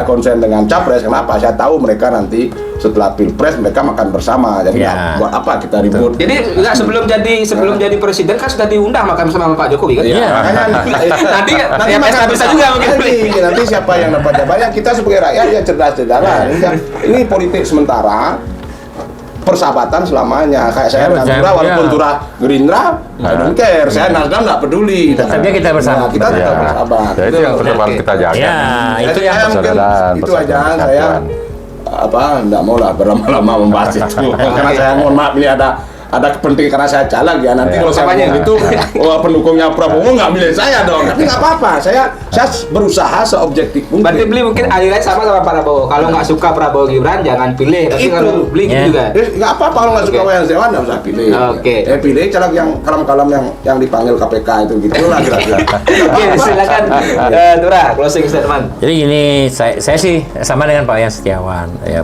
Speaker 1: konsen dengan capres. Kenapa? Saya tahu mereka nanti setelah pilpres mereka makan bersama. Jadi buat apa kita ribut?
Speaker 5: Jadi sebelum jadi presiden kan sudah diundang makan bersama Pak Jokowi kan?
Speaker 1: Iya. Makanya nanti bisa juga mungkin. Nanti siapa yang dapat jabatan? Kita sebagai rakyat ya cerdas-cerdas lah. Ini politik sementara. Persahabatan selamanya. Kayak saya dengan Turah, walaupun Turah Gerindra, I don't care. Saya Nasdem nggak peduli.
Speaker 2: Tapi kita bersama.
Speaker 1: Kita tetap bersahabat.
Speaker 3: Itu yang pertama kita jaga.
Speaker 2: Ya, itu yang
Speaker 1: itu aja saya nggak mau lah berlama-lama membahas itu. Karena saya mohon maaf ini ada kepentingan karena saya caleg ya. Nanti kalau saya ngomong itu pendukungnya Prabowo nggak milih saya dong. Tapi nggak apa-apa. Saya berusaha seobjektif mungkin.
Speaker 5: Berarti beli mungkin aliran sama Prabowo. Kalau nggak suka Prabowo Gibran jangan pilih. Tapi kalau beli gitu juga.
Speaker 1: Nggak apa-apa kalau nggak suka Wayan Setiawan nggak usah pilih. Pilih caleg yang kalam-kalam yang dipanggil KPK itu gitulah kira-kira.
Speaker 5: Silakan Turah closing statement.
Speaker 2: Jadi gini, saya sih sama dengan Pak Wayan Setiawan. Ya.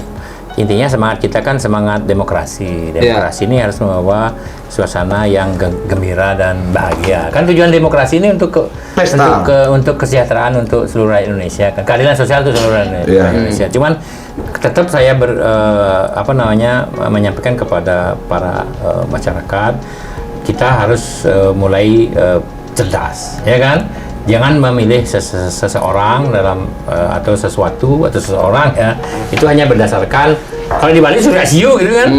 Speaker 2: Intinya semangat kita kan semangat demokrasi. Demokrasi ini harus membawa suasana yang gembira dan bahagia. Kan tujuan demokrasi ini untuk kesejahteraan untuk seluruh rakyat Indonesia. Keadilan sosial untuk seluruh rakyat Indonesia. Cuman tetap saya menyampaikan kepada para masyarakat, kita harus mulai cerdas, ya kan? Jangan memilih seseorang dalam atau sesuatu atau seseorang ya. Itu hanya berdasarkan kalau di Bali sudah siu gitu kan.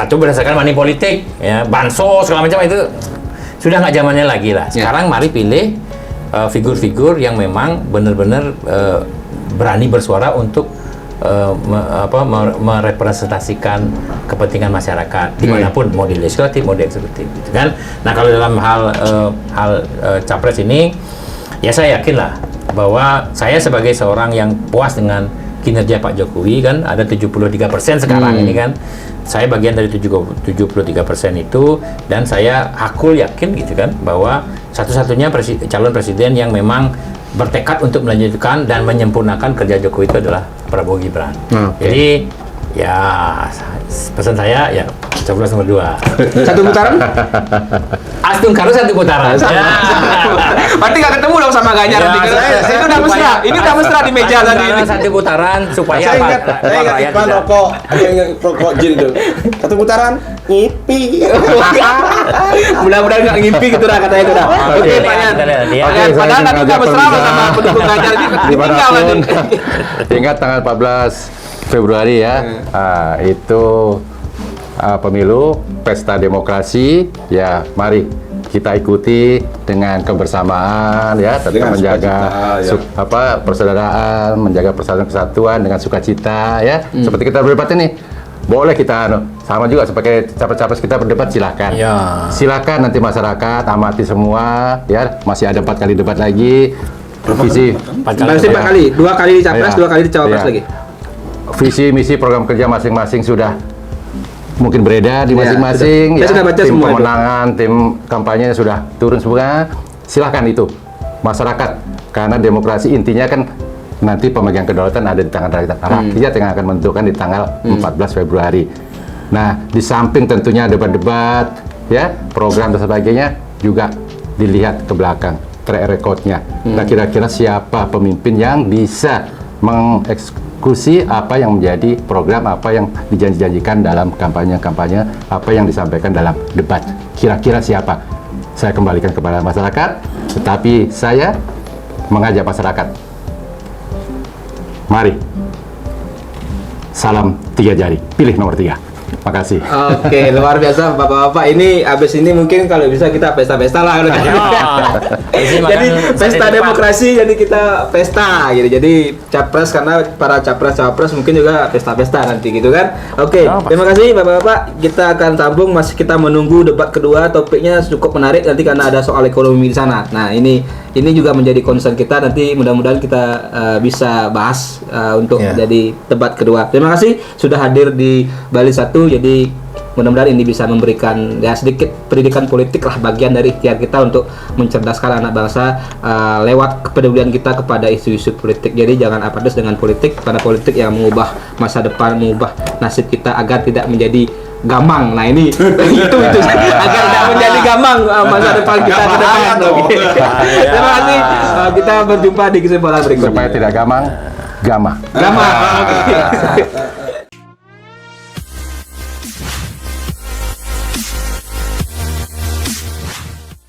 Speaker 2: Atau berdasarkan money politik ya, bansos segala macam itu sudah nggak zamannya lagi lah. Sekarang mari pilih figur-figur yang memang benar-benar berani bersuara untuk merepresentasikan kepentingan masyarakat dimanapun, mau di legislatif, mau di eksekutif, gitu kan. Nah kalau dalam hal capres ini, ya saya yakin lah bahwa saya sebagai seorang yang puas dengan kinerja Pak Jokowi kan ada 73% sekarang ini kan. Saya bagian dari 73% itu, dan saya hakul yakin gitu kan bahwa satu-satunya calon presiden yang memang bertekad untuk melanjutkan dan menyempurnakan kerja Jokowi itu adalah Prabowo Gibran. Jadi ya pesan saya ya coblos nomor 2.
Speaker 5: Satu putaran?
Speaker 2: Astung Karo satu putaran. Ya.
Speaker 5: Berarti nggak ketemu dong sama Ganjar nanti. Itu udah mesra. Ini udah mesra di meja tadi.
Speaker 2: Satu putaran supaya
Speaker 1: Saya ingat iklan rokok, yang rokok jin itu. Satu putaran, ngipi.
Speaker 5: Mudah-mudahan nggak ngimpi gitu lah katanya itu dah. Oke, Pak Yan. Padahal nanti udah mesra sama pendukung Ganjar ini. Ditinggal nanti.
Speaker 3: Ingat tanggal 14 Februari ya, itu pemilu, pesta demokrasi, ya mari kita ikuti dengan kebersamaan ya, tetap
Speaker 1: Dengan
Speaker 3: menjaga
Speaker 1: sukacita, ya.
Speaker 3: persaudaraan, menjaga persatuan kesatuan dengan sukacita ya. Seperti kita berdebat ini, boleh kita sama juga sebagai capres-capres kita berdebat, silahkan.
Speaker 2: Ya.
Speaker 3: Silakan nanti masyarakat amati semua ya, masih ada 4 kali debat lagi. Visi
Speaker 5: 4 kali, 2 kali di capres, 2 kali di cawapres lagi.
Speaker 3: Visi misi program kerja masing-masing sudah mungkin beredar di masing-masing.
Speaker 5: Saya sudah baca
Speaker 3: tim
Speaker 5: semua
Speaker 3: pemenangan, tim kampanye sudah turun semua. Silahkan itu masyarakat, karena demokrasi intinya kan nanti pemegang kedaulatan ada di tangan rakyat yang akan menentukan di tanggal 14 Februari. Nah, di samping tentunya debat-debat, ya program dan sebagainya juga dilihat ke belakang track record-nya. Nah, kira-kira siapa pemimpin yang bisa mengeksekusi apa yang menjadi program, apa yang dijanjikan dalam kampanye-kampanye, apa yang disampaikan dalam debat. Kira-kira siapa? Saya kembalikan kepada masyarakat, tetapi saya mengajak masyarakat. Mari, salam 3 jari, pilih nomor 3. Makasih.
Speaker 5: Oke, luar biasa Bapak-bapak. Ini abis ini mungkin kalau bisa kita pesta-pesta lah. Jadi pesta demokrasi, jadi kita pesta gitu. Jadi capres, karena para capres-capres mungkin juga pesta-pesta nanti gitu kan. Oke, terima kasih Bapak-bapak. Kita akan sambung, masih kita menunggu debat kedua. Topiknya cukup menarik nanti karena ada soal ekonomi di sana. Nah, ini juga menjadi concern kita, nanti mudah-mudahan kita bisa bahas untuk jadi debat kedua. Terima kasih sudah hadir di Bali 1. Jadi mudah-mudahan ini bisa memberikan ya sedikit pendidikan politik lah, bagian dari ikhtiar kita untuk mencerdaskan anak bangsa lewat kepedulian kita kepada isu-isu politik. Jadi jangan apatis dengan politik, karena politik yang mengubah masa depan, mengubah nasib kita agar tidak menjadi gamang. Nah ini itu agar tidak menjadi gamang masa depan kita ke depan. Terima kasih. Kita berjumpa di kesempatan berikutnya.
Speaker 3: Supaya tidak gamang, gamah.
Speaker 5: Gamang.